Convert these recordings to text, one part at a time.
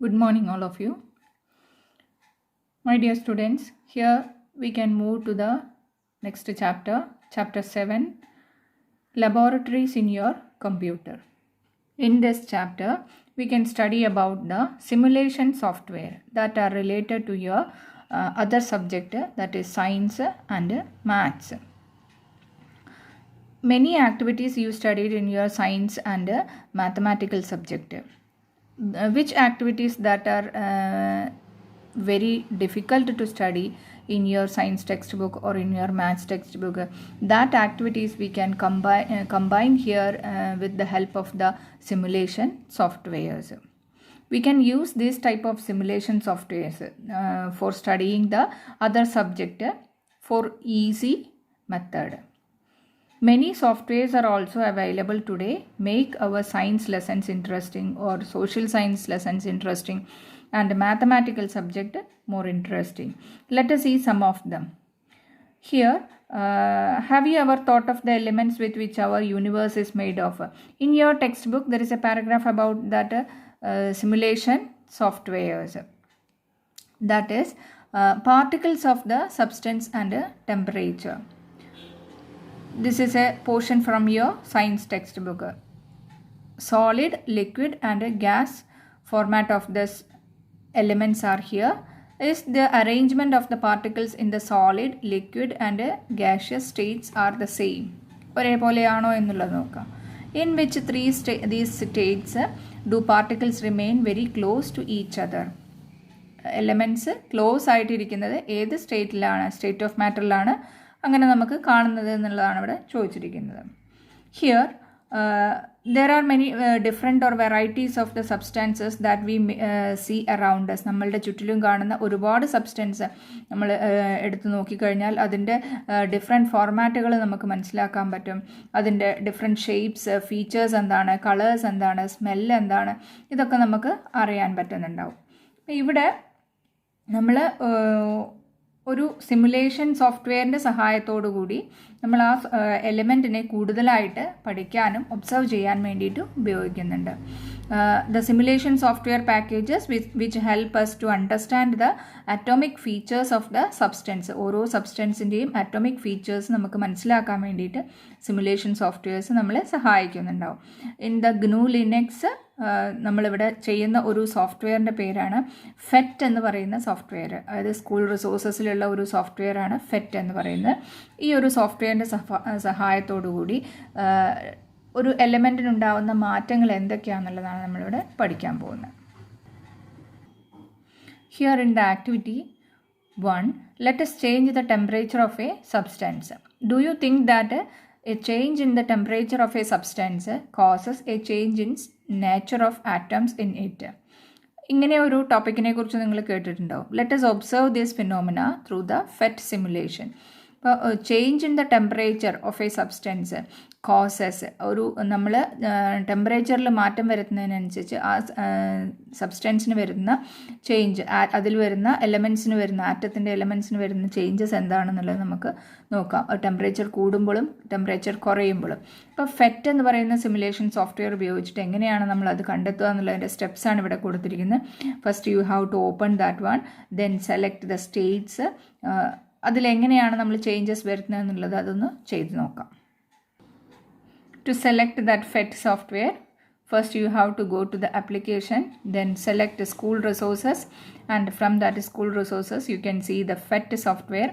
Good morning, all of you. My dear students, here we can move to the next chapter, chapter 7, Laboratories in your computer. In this chapter, we can study about the simulation software that are related to your other subject, that is science and maths. Many activities you studied in your science and mathematical subject. Which activities that are very difficult to study in your science textbook or in your maths textbook, that activities we can combine here with the help of the simulation softwares. We can use this type of simulation softwares for studying the other subject for easy method. Many softwares are also available today, make our science lessons interesting or social science lessons interesting and mathematical subject more interesting. Let us see some of them. Here, have you ever thought of the elements with which our universe is made of? In your textbook, there is a paragraph about that simulation softwares. That is, particles of the substance and temperature. This is a portion from your science textbook. Solid, liquid and gas format of this elements are here. Is the arrangement of the particles in the solid, liquid and gaseous states are the same. ഒരേപോലെയാണോ എന്നുള്ളത് നോക്കാം. In which these states do particles remain very close to each other? Elements close ആയിട്ടിരിക്കുന്നത് ഏത് സ്റ്റേറ്റിലാണ്, state of മാറ്ററിലാണ് അങ്ങനെ നമുക്ക് കാണുന്നത് എന്നുള്ളതാണ് ഇവിടെ ചോദിച്ചിരിക്കുന്നത്. Here there are many different or varieties of the substances that we see around us. നമ്മളുടെ ചുറ്റിലും കാണുന്ന ഒരുപാട് സബ്സ്റ്റൻസ് നമ്മൾ എടുത്തു നോക്കിക്കഴിഞ്ഞാൽ അതിൻ്റെ ഡിഫറെൻറ്റ് ഫോർമാറ്റുകൾ നമുക്ക് മനസ്സിലാക്കാൻ പറ്റും. അതിൻ്റെ ഡിഫറെൻറ്റ് ഷേപ്സ്, ഫീച്ചേഴ്സ് എന്താണ്, കളേഴ്സ് എന്താണ്, സ്മെല്ല് എന്താണ്, ഇതൊക്കെ നമുക്ക് അറിയാൻ പറ്റുന്നുണ്ടാവും. ഇവിടെ നമ്മൾ ഒരു സിമുലേഷൻ സോഫ്റ്റ്വെയറിൻ്റെ സഹായത്തോടു കൂടി നമ്മൾ ആ എലിമെൻറ്റിനെ കൂടുതലായിട്ട് പഠിക്കാനും ഒബ്സർവ് ചെയ്യാൻ വേണ്ടിയിട്ട് ഉപയോഗിക്കുന്നുണ്ട്. The simulation software packages which help us to understand the atomic features of the substance. ഓരോ സബ്സ്റ്റൻസിൻ്റെയും അറ്റോമിക് ഫീച്ചേഴ്സ് നമുക്ക് മനസ്സിലാക്കാൻ വേണ്ടിയിട്ട് സിമുലേഷൻ സോഫ്റ്റ്വെയർസ് നമ്മളെ സഹായിക്കുന്നുണ്ടാവും. ഇൻ ദ GNU ലിനക്സ് നമ്മളിവിടെ ചെയ്യുന്ന ഒരു സോഫ്റ്റ്വെയറിൻ്റെ പേരാണ് ഫെറ്റ് എന്ന് പറയുന്ന സോഫ്റ്റ്വെയർ. അതായത് സ്കൂൾ റിസോഴ്സസിലുള്ള ഒരു സോഫ്റ്റ്വെയറാണ് ഫെറ്റ് എന്ന് പറയുന്നത്. ഈ ഒരു സോഫ്റ്റ്വെയറിൻ്റെ സഹായത്തോടു കൂടി ഒരു എലമെൻറ്റിനുണ്ടാവുന്ന മാറ്റങ്ങൾ എന്തൊക്കെയാണെന്നുള്ളതാണ് നമ്മളിവിടെ പഠിക്കാൻ പോകുന്നത്. Here in the activity 1, let us change the temperature of a substance. Do you think that a change in the temperature of a substance causes a change in nature of atoms in it? ഇങ്ങനെ ഒരു ടോപ്പിക്കിനെ കുറിച്ച് നിങ്ങൾ കേട്ടിട്ടുണ്ടാവും. Let us observe this phenomena through the FET simulation. ഇപ്പോൾ change in the temperature of A substance causes, ഒരു നമ്മൾ ടെമ്പറേച്ചറിൽ മാറ്റം വരുത്തുന്നതിനനുസരിച്ച് ആ സബ്സ്റ്റൻസിന് വരുന്ന ചേഞ്ച്, അതിൽ വരുന്ന എലമെൻസിന് വരുന്ന ആറ്റത്തിൻ്റെ എലമെൻസിന് വരുന്ന ചേഞ്ചസ് എന്താണെന്നുള്ളത് നമുക്ക് നോക്കാം. ടെമ്പറേച്ചർ കൂടുമ്പോഴും ടെമ്പറേച്ചർ കുറയുമ്പോഴും. ഇപ്പോൾ ഫെറ്റ് എന്ന് പറയുന്ന സിമുലേഷൻ സോഫ്റ്റ്വെയർ ഉപയോഗിച്ചിട്ട് എങ്ങനെയാണ് നമ്മൾ അത് കണ്ടെത്തുക എന്നുള്ളതിൻ്റെ സ്റ്റെപ്സാണ് ഇവിടെ കൊടുത്തിരിക്കുന്നത്. First you have to open that one, then select the states. അതിലെങ്ങനെയാണ് നമ്മൾ ചേഞ്ചസ് വരുത്തുന്നത് എന്നുള്ളത് അതൊന്ന് ചെയ്ത് നോക്കാം. To select that FET software, first you have to go to the application, then select school resources, and from that school resources you can see the FET software.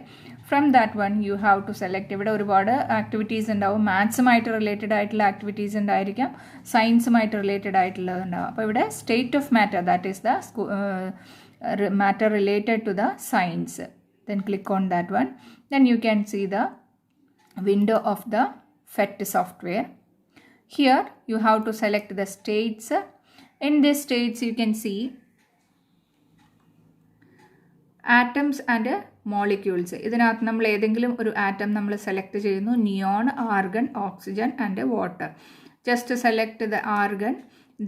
From that one you have to select. ഇവിടെ ഒരുപാട് activities ഉണ്ടാവും. മാത്സുമായിട്ട് related ആയിട്ടുള്ള activities ഉണ്ടായിരിക്കാം, സയൻസുമായിട്ട് related ആയിട്ടുള്ളത് ഉണ്ടാവും. അപ്പോൾ ഇവിടെ state of matter, that is the matter related to the science. Then click on that one. Then you can see the window of the FET software. Here you have to select the states. In these states you can see atoms and molecules. ഇതിനകത്ത് നമ്മൾ ഏതെങ്കിലും ഒരു atom നമ്മൾ select ചെയ്യുന്നു. Neon, argon, oxygen and water. Just select the argon.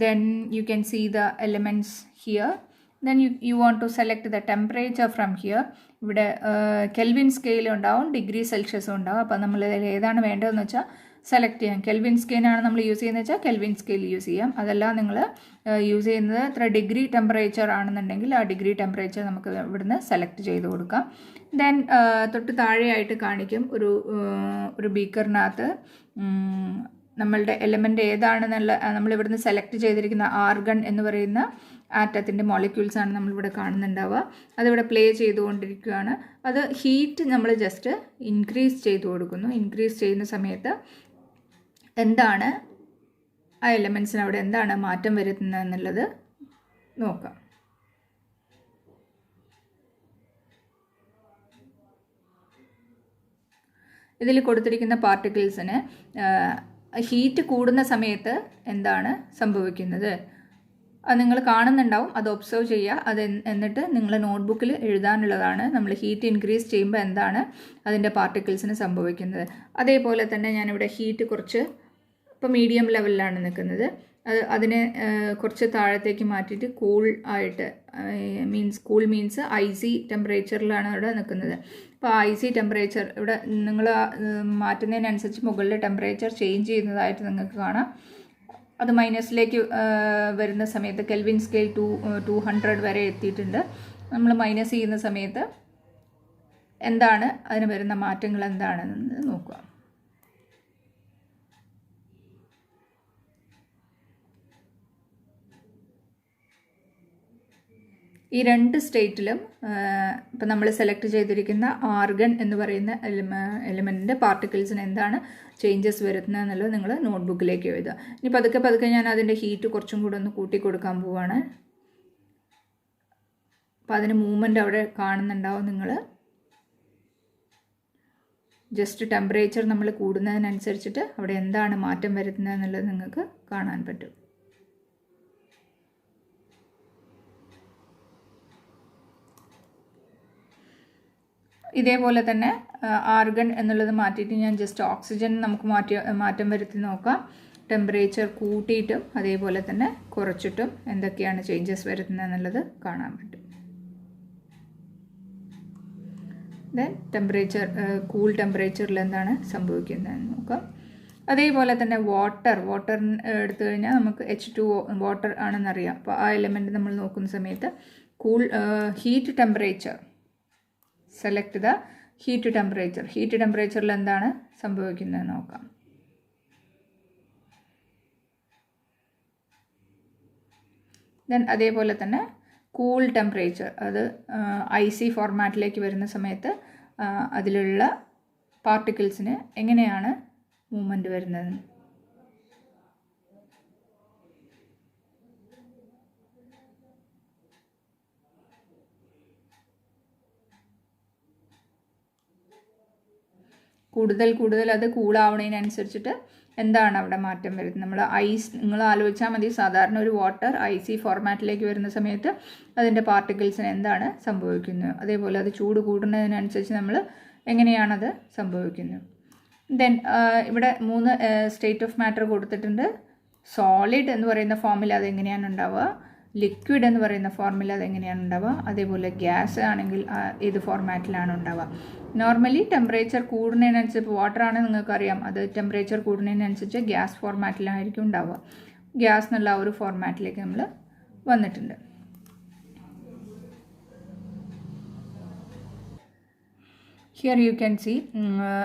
Then you can see the elements here. Then you want to select the temperature from here. ഇവിടെ kelvin scale ഉണ്ടാവും, degree സെൽഷ്യസും ഉണ്ടാവും. അപ്പോൾ നമ്മൾ ഏതാണ് വേണ്ടതെന്ന് വെച്ചാൽ സെലക്ട് ചെയ്യാം. കെൽവിൻ സ്കെയിലാണ് നമ്മൾ യൂസ് ചെയ്യുന്നത് വെച്ചാൽ കെൽവിൻ സ്കെയിൽ യൂസ് ചെയ്യാം. അതല്ല നിങ്ങൾ യൂസ് ചെയ്യുന്നത് എത്ര ഡിഗ്രി ടെമ്പറേച്ചർ ആണെന്നുണ്ടെങ്കിൽ ആ ഡിഗ്രി ടെമ്പറേച്ചർ നമുക്ക് ഇവിടുന്ന് സെലക്ട് ചെയ്ത് കൊടുക്കാം. ദെൻ തൊട്ട് താഴെയായിട്ട് കാണിക്കും ഒരു ബീക്കറിനകത്ത് നമ്മളുടെ എലമെൻ്റ് ഏതാണെന്നുള്ള നമ്മളിവിടുന്ന് സെലക്ട് ചെയ്തിരിക്കുന്ന ആർഗൺ എന്ന് പറയുന്ന ആറ്റത്തിൻ്റെ മോളിക്യൂൾസ് ആണ് നമ്മളിവിടെ കാണുന്നുണ്ടാവുക. അതിവിടെ പ്ലേ ചെയ്തുകൊണ്ടിരിക്കുകയാണ്. അത് ഹീറ്റ് നമ്മൾ ജസ്റ്റ് ഇൻക്രീസ് ചെയ്ത് കൊടുക്കുന്നു. ഇൻക്രീസ് ചെയ്യുന്ന സമയത്ത് എന്താണ് ആ എലമെൻറ്റ്സിന് അവിടെ എന്താണ് മാറ്റം വരുത്തുന്നത് എന്നുള്ളത് നോക്കാം. ഇതിൽ കൊടുത്തിരിക്കുന്ന പാർട്ടിക്കിൾസിന് ഹീറ്റ് കൂടുന്ന സമയത്ത് എന്താണ് സംഭവിക്കുന്നത് അത് നിങ്ങൾ കാണുന്നുണ്ടാവും. അത് ഒബ്സർവ് ചെയ്യുക. എന്നിട്ട് നിങ്ങൾ നോട്ട്ബുക്കിൽ എഴുതാനുള്ളതാണ്. നമ്മൾ ഹീറ്റ് ഇൻക്രീസ് ചെയ്യുമ്പോൾ എന്താണ് അതിൻ്റെ പാർട്ടിക്കിൾസിന് സംഭവിക്കുന്നത്. അതേപോലെ തന്നെ ഞാനിവിടെ ഹീറ്റ് കുറച്ച് ഇപ്പോൾ മീഡിയം ലെവലിലാണ് നിൽക്കുന്നത്. അതിനെ കുറച്ച് താഴത്തേക്ക് മാറ്റിയിട്ട് കൂൾ ആയിട്ട് കൂൾ മീൻസ് ഐസി ടെമ്പറേച്ചറിലാണ് ഇവിടെ നിൽക്കുന്നത്. അപ്പോൾ ഐസി ടെമ്പറേച്ചർ ഇവിടെ നിങ്ങൾ മാറ്റുന്നതിനനുസരിച്ച് മുകളിലെ ടെമ്പറേച്ചർ ചേഞ്ച് ചെയ്യുന്നതായിട്ട് നിങ്ങൾക്ക് കാണാം. അത് മൈനസിലേക്ക് വരുന്ന സമയത്ത് കെൽവിൻ സ്കെയിൽ 200 വരെ എത്തിയിട്ടുണ്ട്. നമ്മൾ മൈനസ് ചെയ്യുന്ന സമയത്ത് എന്താണ് അതിന് വരുന്ന മാറ്റങ്ങൾ എന്താണെന്ന് നോക്കുക. ഈ രണ്ട് സ്റ്റേറ്റിലും ഇപ്പം നമ്മൾ സെലക്ട് ചെയ്തിരിക്കുന്ന ആർഗൺ എന്ന് പറയുന്ന എലിമെൻറ്റിൻ്റെ പാർട്ടിക്കിൾസിന് എന്താണ് ചേഞ്ചസ് വരുന്നത് എന്നുള്ളത് നിങ്ങൾ നോട്ട്ബുക്കിലേക്ക് എഴുതുക. ഇനി പതുക്കെ ഞാൻ അതിൻ്റെ ഹീറ്റ് കുറച്ചും കൂടെ ഒന്ന് കൂട്ടി കൊടുക്കാൻ പോവുകയാണ്. അപ്പോൾ അതിന് മൂവ്മെൻറ്റ് അവിടെ കാണുന്നുണ്ടാവും. നിങ്ങൾ ജസ്റ്റ് ടെമ്പറേച്ചർ നമ്മൾ കൂടുന്നതിനനുസരിച്ചിട്ട് അവിടെ എന്താണ് മാറ്റം വരുന്നത് എന്നുള്ളത് നിങ്ങൾക്ക് കാണാൻ പറ്റും. ഇതേപോലെ തന്നെ ആർഗൺ എന്നുള്ളത് മാറ്റിയിട്ട് ഞാൻ ജസ്റ്റ് ഓക്സിജൻ നമുക്ക് മാറ്റം വരുത്തി നോക്കാം. ടെമ്പറേച്ചർ കൂട്ടിയിട്ടും അതേപോലെ തന്നെ കുറച്ചിട്ടും എന്തൊക്കെയാണ് ചേഞ്ചസ് വരുന്നത് എന്നുള്ളത് കാണാൻ പറ്റും. ദെൻ ടെമ്പറേച്ചർ കൂൾ ടെമ്പറേച്ചറിൽ എന്താണ് സംഭവിക്കുന്നതെന്ന് നോക്കാം. അതേപോലെ തന്നെ വാട്ടർ എടുത്തു കഴിഞ്ഞാൽ നമുക്ക് H2O വാട്ടർ ആണെന്നറിയാം. അപ്പോൾ ആ എലിമെൻറ്റ് നമ്മൾ നോക്കുന്ന സമയത്ത് heat temperature select the heat ടെമ്പറേച്ചറിൽ എന്താണ് സംഭവിക്കുന്നത് നോക്കാം. ദെൻ അതേപോലെ തന്നെ കൂൾ ടെമ്പറേച്ചർ അത് ഐസി ഫോർമാറ്റിലേക്ക് വരുന്ന സമയത്ത് അതിലുള്ള പാർട്ടിക്കിൾസിന് എങ്ങനെയാണ് മൂവ്മെൻറ്റ് വരുന്നത്. കൂടുതൽ അത് കൂളാവുന്നതിനനുസരിച്ചിട്ട് എന്താണ് അവിടെ മാറ്റം വരുന്നത്. നിങ്ങൾ ആലോചിച്ചാൽ മതി, സാധാരണ ഒരു വാട്ടർ ഐസി ഫോർമാറ്റിലേക്ക് വരുന്ന സമയത്ത് അതിൻ്റെ പാർട്ടിക്കിൾസിന് എന്താണ് സംഭവിക്കുന്നത്. അതേപോലെ അത് ചൂട് കൂടുന്നതിനനുസരിച്ച് നമ്മൾ എങ്ങനെയാണത് സംഭവിക്കുന്നത്. ദെൻ ഇവിടെ 3 സ്റ്റേറ്റ് ഓഫ് മാറ്റർ കൊടുത്തിട്ടുണ്ട്. സോളിഡ് എന്ന് പറയുന്ന ഫോമിൽ അതെങ്ങനെയാണ് ഉണ്ടാവുക, ലിക്വിഡ് എന്ന് പറയുന്ന ഫോർമുല അതെങ്ങനെയാണ് ഉണ്ടാവുക, അതേപോലെ ഗ്യാസ് ആണെങ്കിൽ ഏത് ഫോർമാറ്റിലാണ് ഉണ്ടാവുക. നോർമലി ടെമ്പറേച്ചർ കൂടുന്നതിനനുസരിച്ച് ഇപ്പോൾ വാട്ടർ ആണെങ്കിൽ നിങ്ങൾക്കറിയാം അത് ടെമ്പറേച്ചർ കൂടുന്നതിനനുസരിച്ച് ഗ്യാസ് ഫോർമാറ്റിലായിരിക്കും ഉണ്ടാവുക. ഗ്യാസ് എന്നുള്ള ഒരു ഫോർമാറ്റിലേക്ക് നമ്മൾ വന്നിട്ടുണ്ട്. ഹിയർ യു ക്യാൻ സി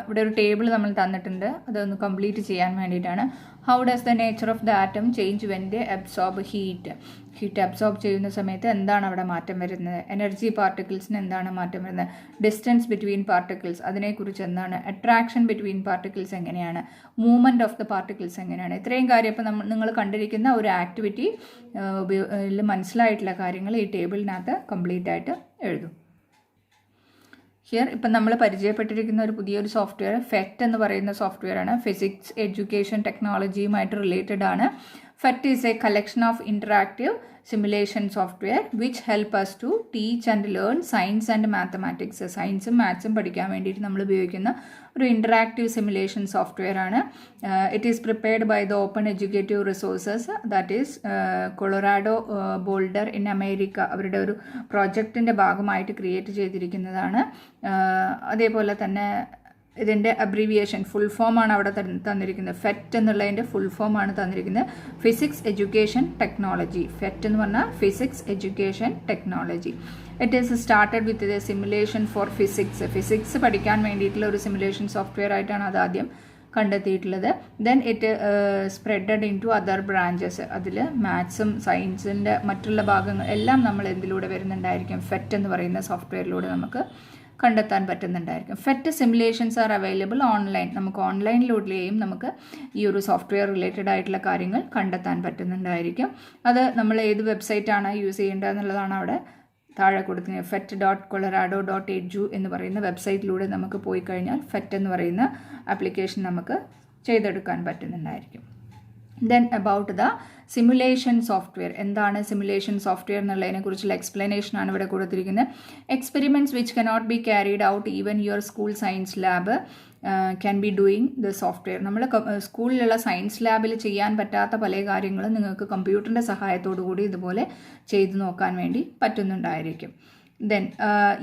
ഇവിടെ ഒരു ടേബിൾ നമ്മൾ തന്നിട്ടുണ്ട്. അതൊന്ന് കംപ്ലീറ്റ് ചെയ്യാൻ വേണ്ടിയിട്ടാണ്. How does the nature of the atom change when they absorb heat absorb ചെയ്യുന്ന സമയത്ത് എന്താണ് അവിടെ മാറ്റം വരുന്നത്. എനർജി പാർട്ടിക്കിൾസിന് എന്താണ് മാറ്റം വരുന്നത്. ഡിസ്റ്റൻസ് ബിറ്റ്വീൻ പാർട്ടിക്കിൾസ് അതിനെക്കുറിച്ച് എന്താണ്. അട്രാക്ഷൻ ബിറ്റ്വീൻ പാർട്ടിക്കിൾസ് എങ്ങനെയാണ്. മൂവ്മെൻറ്റ് ഓഫ് ദ പാർട്ടിക്കിൾസ് എങ്ങനെയാണ്. ഇത്രയും കാര്യം ഇപ്പോൾ നിങ്ങൾ കണ്ടിരിക്കുന്ന ഒരു ആക്ടിവിറ്റി മനസ്സിലായിട്ടുള്ള കാര്യങ്ങൾ ഈ ടേബിളിനകത്ത് കംപ്ലീറ്റ് ആയിട്ട് എഴുതും. ഹിയർ ഇപ്പം നമ്മൾ പരിചയപ്പെട്ടിരിക്കുന്ന ഒരു പുതിയൊരു സോഫ്റ്റ്വെയർ ഫെറ്റ് എന്ന് പറയുന്ന സോഫ്റ്റ്വെയർ ആണ്. ഫിസിക്സ് എഡ്യൂക്കേഷൻ ടെക്നോളജിയുമായിട്ട് റിലേറ്റഡ് ആണ്. PhET is a collection of interactive simulation software which help us to teach and learn science and mathematics. സയൻസും മാത്സും പഠിക്കാൻ വേണ്ടിയിട്ട് നമ്മൾ ഉപയോഗിക്കുന്ന ഒരു ഇൻറ്ററാക്റ്റീവ് സിമുലേഷൻ സോഫ്റ്റ്വെയർ ആണ്. It is prepared by the open educative resources that is Colorado Boulder in America. അവരുടെ ഒരു പ്രോജക്റ്റിൻ്റെ ഭാഗമായിട്ട് ക്രിയേറ്റ് ചെയ്തിരിക്കുന്നതാണ്. അതേപോലെ തന്നെ ഇതിൻ്റെ അബ്രീവിയേഷൻ ഫുൾ ഫോമാണ് അവിടെ തന്നിരിക്കുന്നത്. ഫെറ്റ് എന്നുള്ളതിൻ്റെ ഫുൾ ഫോമാണ് തന്നിരിക്കുന്നത്. Physics education technology. ഫെറ്റ് എന്ന് പറഞ്ഞാൽ physics education technology. It is started with the simulation for physics പഠിക്കാൻ വേണ്ടിയിട്ടുള്ള ഒരു സിമുലേഷൻ സോഫ്റ്റ്വെയർ ആയിട്ടാണ് അത് ആദ്യം കണ്ടെത്തിയിട്ടുള്ളത്. Then it spreaded into other branches. അതിൽ മാത്സും സയൻസിൻ്റെ മറ്റുള്ള ഭാഗങ്ങൾ എല്ലാം നമ്മൾ എന്തിലൂടെ വരുന്നുണ്ടായിരിക്കും, ഫെറ്റ് എന്ന് പറയുന്ന സോഫ്റ്റ്വെയറിലൂടെ നമുക്ക് കണ്ടെത്താൻ പറ്റുന്നുണ്ടായിരിക്കും. ഫെറ്റ് സിമുലേഷൻസ് ആർ അവൈലബിൾ ഓൺലൈൻ. നമുക്ക് ഓൺലൈനിലൂടെയും നമുക്ക് ഈ ഒരു സോഫ്റ്റ്വെയർ റിലേറ്റഡ് ആയിട്ടുള്ള കാര്യങ്ങൾ കണ്ടെത്താൻ പറ്റുന്നുണ്ടായിരിക്കും. അത് നമ്മൾ ഏത് വെബ്സൈറ്റാണ് യൂസ് ചെയ്യേണ്ടത് എന്നുള്ളതാണ് അവിടെ താഴെ കൊടുക്കുന്നത്. fet.colorado.edu എന്ന് പറയുന്ന വെബ്സൈറ്റിലൂടെ നമുക്ക് പോയി കഴിഞ്ഞാൽ ഫെറ്റ് എന്ന് പറയുന്ന ആപ്ലിക്കേഷൻ നമുക്ക് ചെയ്തെടുക്കാൻ പറ്റുന്നുണ്ടായിരിക്കും. Then about the simulation software. എന്താണ് സിമുലേഷൻ സോഫ്റ്റ്വെയർ എന്നുള്ളതിനെ കുറിച്ചുള്ള എക്സ്പ്ലനേഷനാണ് ഇവിടെ കൊടുത്തിരിക്കുന്നത്. Experiments which cannot be carried out even your school science lab can be doing the software. നമ്മൾ സ്കൂളിലുള്ള സയൻസ് ലാബിൽ ചെയ്യാൻ പറ്റാത്ത പല കാര്യങ്ങളും നിങ്ങൾക്ക് കമ്പ്യൂട്ടറിൻ്റെ സഹായത്തോടു കൂടി ഇതുപോലെ ചെയ്തു നോക്കാൻ വേണ്ടി പറ്റുന്നുണ്ടായിരിക്കും. Then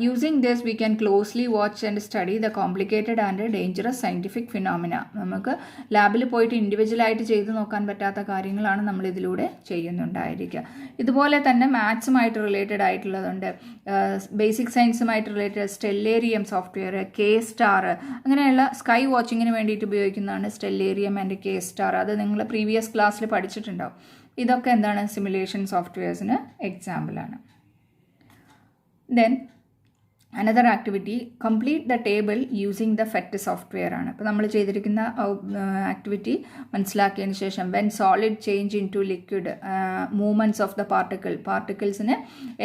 using this we can closely watch and study the complicated and dangerous scientific phenomena. നമുക്ക് ലാബിൽ പോയിട്ട് ഇൻഡിവിജ്വലായിട്ട് ചെയ്തു നോക്കാൻ പറ്റാത്ത കാര്യങ്ങളാണ് നമ്മൾ ഇതിലൂടെ ചെയ്യുന്നുണ്ടായിരിക്കുക. ഇതുപോലെ തന്നെ മാത്സുമായിട്ട് റിലേറ്റഡ് ആയിട്ടുള്ളതുണ്ട്. ബേസിക് സയൻസുമായിട്ട് related Stellarium software, K star, അങ്ങനെയുള്ള സ്കൈ വാച്ചിങ്ങിന് വേണ്ടിയിട്ട് ഉപയോഗിക്കുന്നതാണ് സ്റ്റെല്ലേറിയം ആൻഡ് കെ സ്റ്റാർ. അത് നിങ്ങൾ പ്രീവിയസ് ക്ലാസ്സിൽ പഠിച്ചിട്ടുണ്ടാവും. ഇതൊക്കെ എന്താണ് സിമുലേഷൻ സോഫ്റ്റ്വെയർസിന് എക്സാമ്പിളാണ്. Then another activity, complete the table using the FET software ആണ്. അപ്പോൾ നമ്മൾ ചെയ്തിരിക്കുന്ന ആക്ടിവിറ്റി മനസ്സിലാക്കിയതിന് ശേഷം when solid change into liquid, movements of the പാർട്ടിക്കിൾസിന്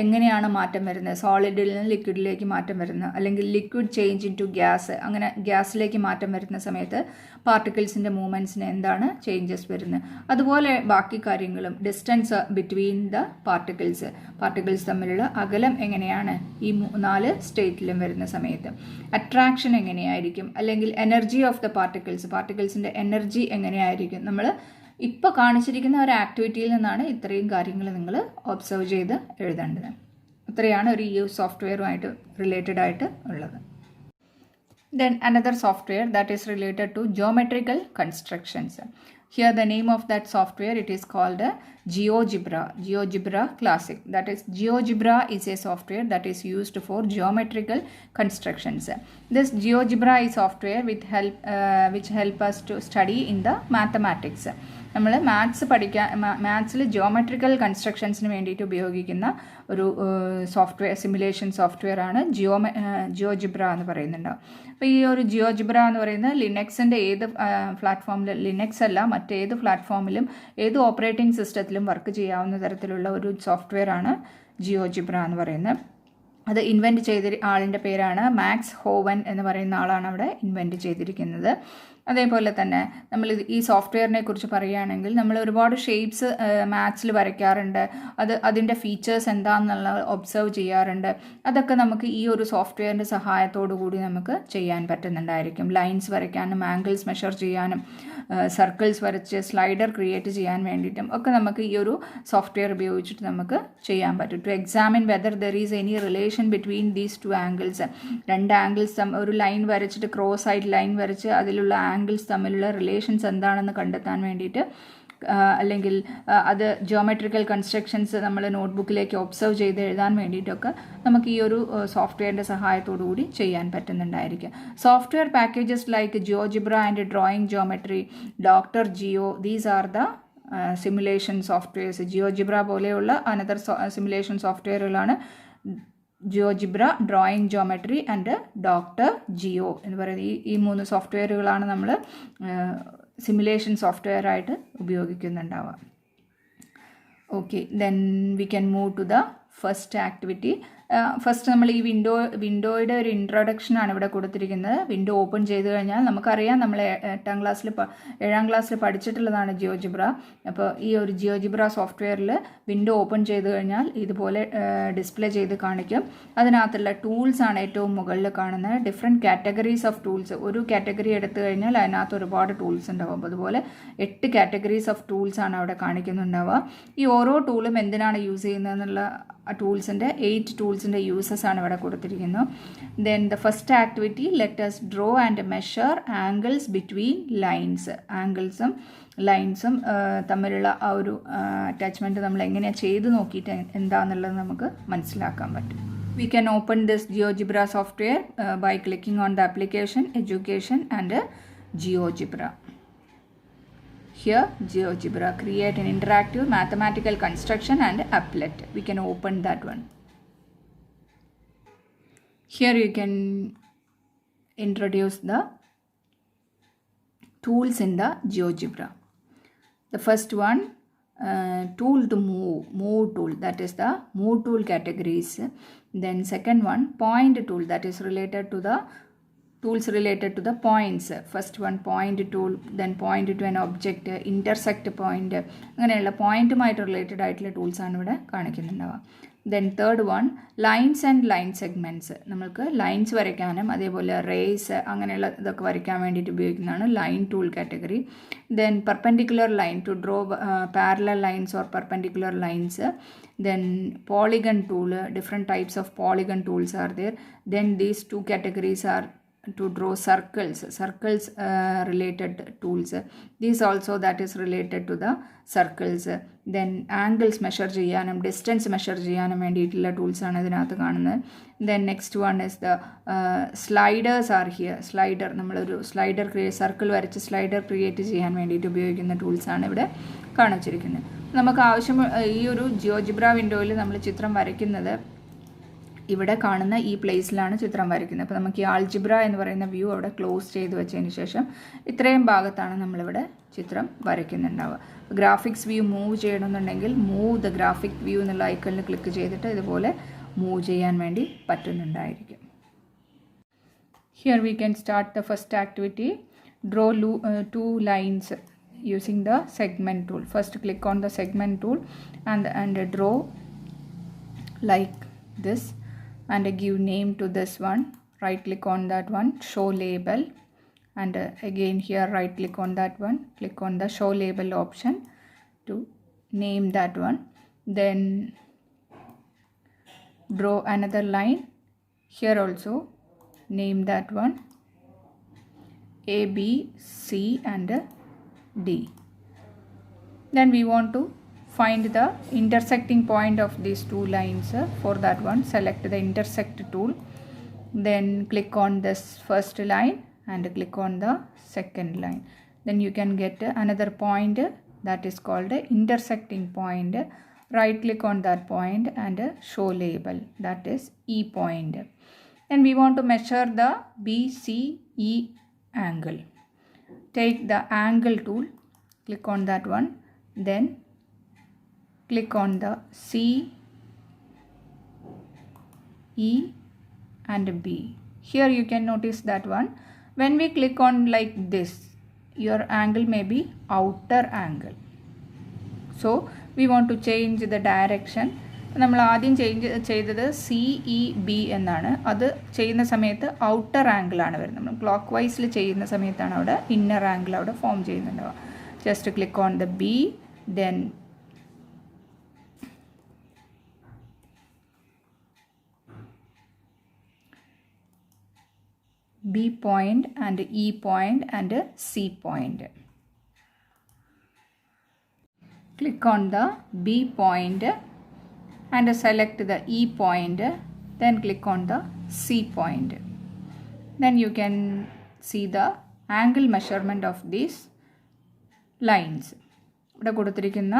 എങ്ങനെയാണ് മാറ്റം വരുന്നത്, സോളിഡിൽ നിന്ന് ലിക്വിഡിലേക്ക് മാറ്റം വരുന്നത്, അല്ലെങ്കിൽ liquid change into gas, അങ്ങനെ ഗ്യാസിലേക്ക് മാറ്റം വരുന്ന സമയത്ത് പാർട്ടിക്കിൾസിൻ്റെ മൂവ്മെൻറ്റ്സിന് എന്താണ് ചേഞ്ചസ് വരുന്നത്. അതുപോലെ ബാക്കി കാര്യങ്ങളും ഡിസ്റ്റൻസ് ബിറ്റ്വീൻ ദ പാർട്ടിക്കിൾസ് തമ്മിലുള്ള അകലം എങ്ങനെയാണ് ഈ 4 സ്റ്റേറ്റിലും വരുന്ന സമയത്ത്, അട്രാക്ഷൻ എങ്ങനെയായിരിക്കും, അല്ലെങ്കിൽ എനർജി ഓഫ് ദ പാർട്ടിക്കിൾസിൻ്റെ എനർജി എങ്ങനെയായിരിക്കും. നമ്മൾ ഇപ്പോൾ കാണിച്ചിരിക്കുന്ന ഒരു ആക്ടിവിറ്റിയിൽ നിന്നാണ് ഇത്രയും കാര്യങ്ങൾ നിങ്ങൾ ഒബ്സർവ് ചെയ്ത് എഴുതേണ്ടത്. ഇത്രയാണ് ഒരു ഈ സോഫ്റ്റ്വെയറുമായിട്ട് റിലേറ്റഡ് ആയിട്ട് ഉള്ളത്. Then another software that is related to geometrical constructions. Here the name of that software, it is called GeoGebra Classic. That is, GeoGebra is a software that is used for geometrical constructions. This GeoGebra is software which help us to study in the mathematics. നമ്മൾ മാത്സിൽ geometrical കൺസ്ട്രക്ഷൻസിന് വേണ്ടിയിട്ട് ഉപയോഗിക്കുന്ന ഒരു software, simulation software ആണ് GeoGebra എന്ന് പറയുന്നുണ്ടാവും. അപ്പോൾ ഈ ഒരു GeoGebra എന്ന് പറയുന്നത് ലിനക്സിൻ്റെ ഏത് പ്ലാറ്റ്ഫോമിൽ, ലിനക്സ് അല്ല മറ്റേത് പ്ലാറ്റ്ഫോമിലും ഏത് ഓപ്പറേറ്റിംഗ് സിസ്റ്റത്തിലും വർക്ക് ചെയ്യാവുന്ന തരത്തിലുള്ള ഒരു സോഫ്റ്റ്വെയർ ആണ് ജിയോജിബ്ര എന്ന് പറയുന്നത്. അത് ഇൻവെൻറ്റ് ചെയ്ത ആളിൻ്റെ പേരാണ് മാക്സ് ഹോവൻ എന്ന് പറയുന്ന ആളാണ് അവിടെ ഇൻവെൻറ്റ് ചെയ്തിരിക്കുന്നത്. അതേപോലെ തന്നെ നമ്മൾ ഈ സോഫ്റ്റ്വെയറിനെ കുറിച്ച് പറയുകയാണെങ്കിൽ നമ്മൾ ഒരുപാട് ഷേപ്സ് മാത്സിൽ വരയ്ക്കാറുണ്ട്. അതിൻ്റെ ഫീച്ചേഴ്സ് എന്താണെന്നുള്ളത് ഒബ്സർവ് ചെയ്യാറുണ്ട്. അതൊക്കെ നമുക്ക് ഈ ഒരു സോഫ്റ്റ്വെയറിൻ്റെ സഹായത്തോടു കൂടി നമുക്ക് ചെയ്യാൻ പറ്റുന്നുണ്ടായിരിക്കും. ലൈൻസ് വരയ്ക്കാനും ആംഗിൾസ് മെഷർ ചെയ്യാനും സർക്കിൾസ് വരച്ച് സ്ലൈഡർ ക്രിയേറ്റ് ചെയ്യാൻ വേണ്ടിയിട്ടും ഒക്കെ നമുക്ക് ഈ ഒരു സോഫ്റ്റ്വെയർ ഉപയോഗിച്ചിട്ട് നമുക്ക് ചെയ്യാൻ പറ്റും. To examine whether there is any relation between these 2 angles, 2 angles ഒരു ലൈൻ വരച്ചിട്ട് ക്രോസ് ആയിട്ട് ലൈൻ വരച്ച് അതിലുള്ള ആംഗിൾസ് തമ്മിലുള്ള റിലേഷൻസ് എന്താണെന്ന് കണ്ടെത്താൻ വേണ്ടിയിട്ട്, അല്ലെങ്കിൽ അത് ജിയോമെട്രിക്കൽ കൺസ്ട്രക്ഷൻസ് നമ്മൾ നോട്ട്ബുക്കിലേക്ക് ഒബ്സർവ് ചെയ്ത് എഴുതാൻ വേണ്ടിയിട്ടൊക്കെ നമുക്ക് ഈ ഒരു സോഫ്റ്റ്വെയറിൻ്റെ സഹായത്തോടു കൂടി ചെയ്യാൻ പറ്റുന്നുണ്ടായിരിക്കും. Software packages like GeoGebra and drawing geometry, doctor Geo, these are the simulation softwares. GeoGebra പോലെയുള്ള അനദർ സിമുലേഷൻ സോഫ്റ്റ്വെയറുകളാണ് GeoGebra, drawing geometry and doctor Geo എന്ന് പറയുന്നത്. ഈ 3 സോഫ്റ്റ്വെയറുകളാണ് നമ്മൾ സിമുലേഷൻ സോഫ്റ്റ്വെയർ ആയിട്ട് ഉപയോഗിക്കുന്നുണ്ടാവുക. Okay, then we can move to the first activity. First നമ്മൾ ഈ വിൻഡോയുടെ ഒരു ഇൻട്രൊഡക്ഷനാണ് ഇവിടെ കൊടുത്തിരിക്കുന്നത്. വിൻഡോ ഓപ്പൺ ചെയ്ത് കഴിഞ്ഞാൽ നമുക്കറിയാം, നമ്മൾ 7ാം ക്ലാസ്സിൽ പഠിച്ചിട്ടുള്ളതാണ് ജിയോജിബ്ര. അപ്പോൾ ഈ ഒരു ജിയോജിബ്ര സോഫ്റ്റ്വെയറിൽ വിൻഡോ ഓപ്പൺ ചെയ്ത് കഴിഞ്ഞാൽ ഇതുപോലെ ഡിസ്പ്ലേ ചെയ്ത് കാണിക്കും. അതിനകത്തുള്ള ടൂൾസാണ് ഏറ്റവും മുകളിൽ കാണുന്നത്. Different categories of tools. ഒരു കാറ്റഗറി എടുത്തു കഴിഞ്ഞാൽ അതിനകത്ത് ഒരുപാട് ടൂൾസ് ഉണ്ടാവും. അതുപോലെ 8 കാറ്റഗറീസ് ഓഫ് ടൂൾസാണ് അവിടെ കാണിക്കുന്നുണ്ടാവുക. ഈ ഓരോ ടൂളും എന്തിനാണ് യൂസ് ചെയ്യുന്നതെന്നുള്ള ആ ടൂൾസിൻ്റെ 8 ടൂൾസ് ടൂൾസിൻ്റെ യൂസസ് ആണ് ഇവിടെ കൊടുത്തിരിക്കുന്നത്. Then the first activity, let us draw and measure angles between lines. ആംഗിൾസും ലൈൻസും തമ്മിലുള്ള ആ ഒരു അറ്റാച്ച്മെൻറ്റ് നമ്മൾ എങ്ങനെയാണ് ചെയ്ത് നോക്കിയിട്ട് എന്താണെന്നുള്ളത് നമുക്ക് മനസ്സിലാക്കാൻ പറ്റും. We can open this GeoGebra software by clicking on the application, Education and GeoGebra. Here GeoGebra create an interactive mathematical construction and applet. We can open that one. Here you can introduce the tools in the GeoGebra. The first one, tool to move tool, that is the move tool categories. Then second one, point tool, that is related to the tools related to the points. First one, point tool, then point to an object, intersect point, അങ്ങനെയുള്ള പോയിന്റുമായിട്ട് related ആയിട്ടുള്ള tools ആണ് ഇവിടെ കാണിക്കുന്നുണ്ടാവുക. Then third one, lines and line segments. നമുക്ക് lines വരയ്ക്കാനും അതേപോലെ rays അങ്ങനെയുള്ള ഇതൊക്കെ വരയ്ക്കാൻ വേണ്ടിയിട്ട് ഉപയോഗിക്കുന്നതാണ് line tool category. Then perpendicular line, to draw parallel lines or perpendicular lines. Then polygon tool, different types of polygon tools are there. Then these two categories are to draw circles related tools. These also that is related to the circles. Then angles measure ചെയ്യാനും distance measure ചെയ്യാനും വേണ്ടിയിട്ടുള്ള tools ആണ് ഇതിനകത്ത് കാണുന്നത്. Then next one is the sliders are here. Slider, നമ്മളൊരു slider circle വരച്ച് slider create ചെയ്യാൻ വേണ്ടിയിട്ട് ഉപയോഗിക്കുന്ന ടൂൾസാണ് ഇവിടെ കാണിച്ചിരിക്കുന്നത്. നമുക്ക് ആവശ്യം ഈ ഒരു ജിയോജിബ്ര വിൻഡോയിൽ നമ്മൾ ചിത്രം വരയ്ക്കുന്നത് ഇവിടെ കാണുന്ന ഈ പ്ലേസിലാണ് ചിത്രം വരയ്ക്കുന്നത്. അപ്പോൾ നമുക്ക് ഈ ആൾജിബ്ര എന്ന് പറയുന്ന വ്യൂ അവിടെ ക്ലോസ് ചെയ്ത് വെച്ചതിന് ശേഷം ഇത്രയും ഭാഗത്താണ് നമ്മളിവിടെ ചിത്രം വരയ്ക്കുന്നുണ്ടാവുക. ഗ്രാഫിക്സ് വ്യൂ മൂവ് ചെയ്യണമെന്നുണ്ടെങ്കിൽ മൂവ് ദ ഗ്രാഫിക് വ്യൂ എന്നുള്ള ഐക്കണിൽ ക്ലിക്ക് ചെയ്തിട്ട് ഇതുപോലെ മൂവ് ചെയ്യാൻ വേണ്ടി പറ്റുന്നുണ്ടായിരിക്കും. Here we can start the first activity, draw 2 lines using the segment tool. First click on the segment tool and draw like this and give name to this one. Right click on that one, show label, and again here right click on that one, click on the show label option to name that one. Then draw another line. Here also name that one A, B, C and D. Then we want to find the intersecting point of these two lines. For that one, select the intersect tool, then click on this first line and click on the second line. Then you can get another point that is called intersecting point. Right click on that point and show label, that is E point. Then we want to measure the BCE angle. Take the angle tool, click on that one, then click on the C, E and B. Here you can notice that one. When we click on like this, your angle may be outer angle. So we want to change the direction. നമ്മൾ ആദ്യം ചെയ്തത് CEB എന്നാണ്. അത് ചെയ്യുന്ന സമയത്ത് outer ആംഗിളാണ് വരുന്നത്. നമ്മൾ clock വൈസിൽ ചെയ്യുന്ന സമയത്താണ് അവിടെ ഇന്നർ ആംഗിൾ അവിടെ ഫോം ചെയ്യുന്നുണ്ടാവുക. Just click on the B, then B point and E point and C point. Click on the B point and select the E point, then click on the C point. Then you can see the angle measurement of these lines. ഇവിടെ കൊടുത്തിരിക്കുന്ന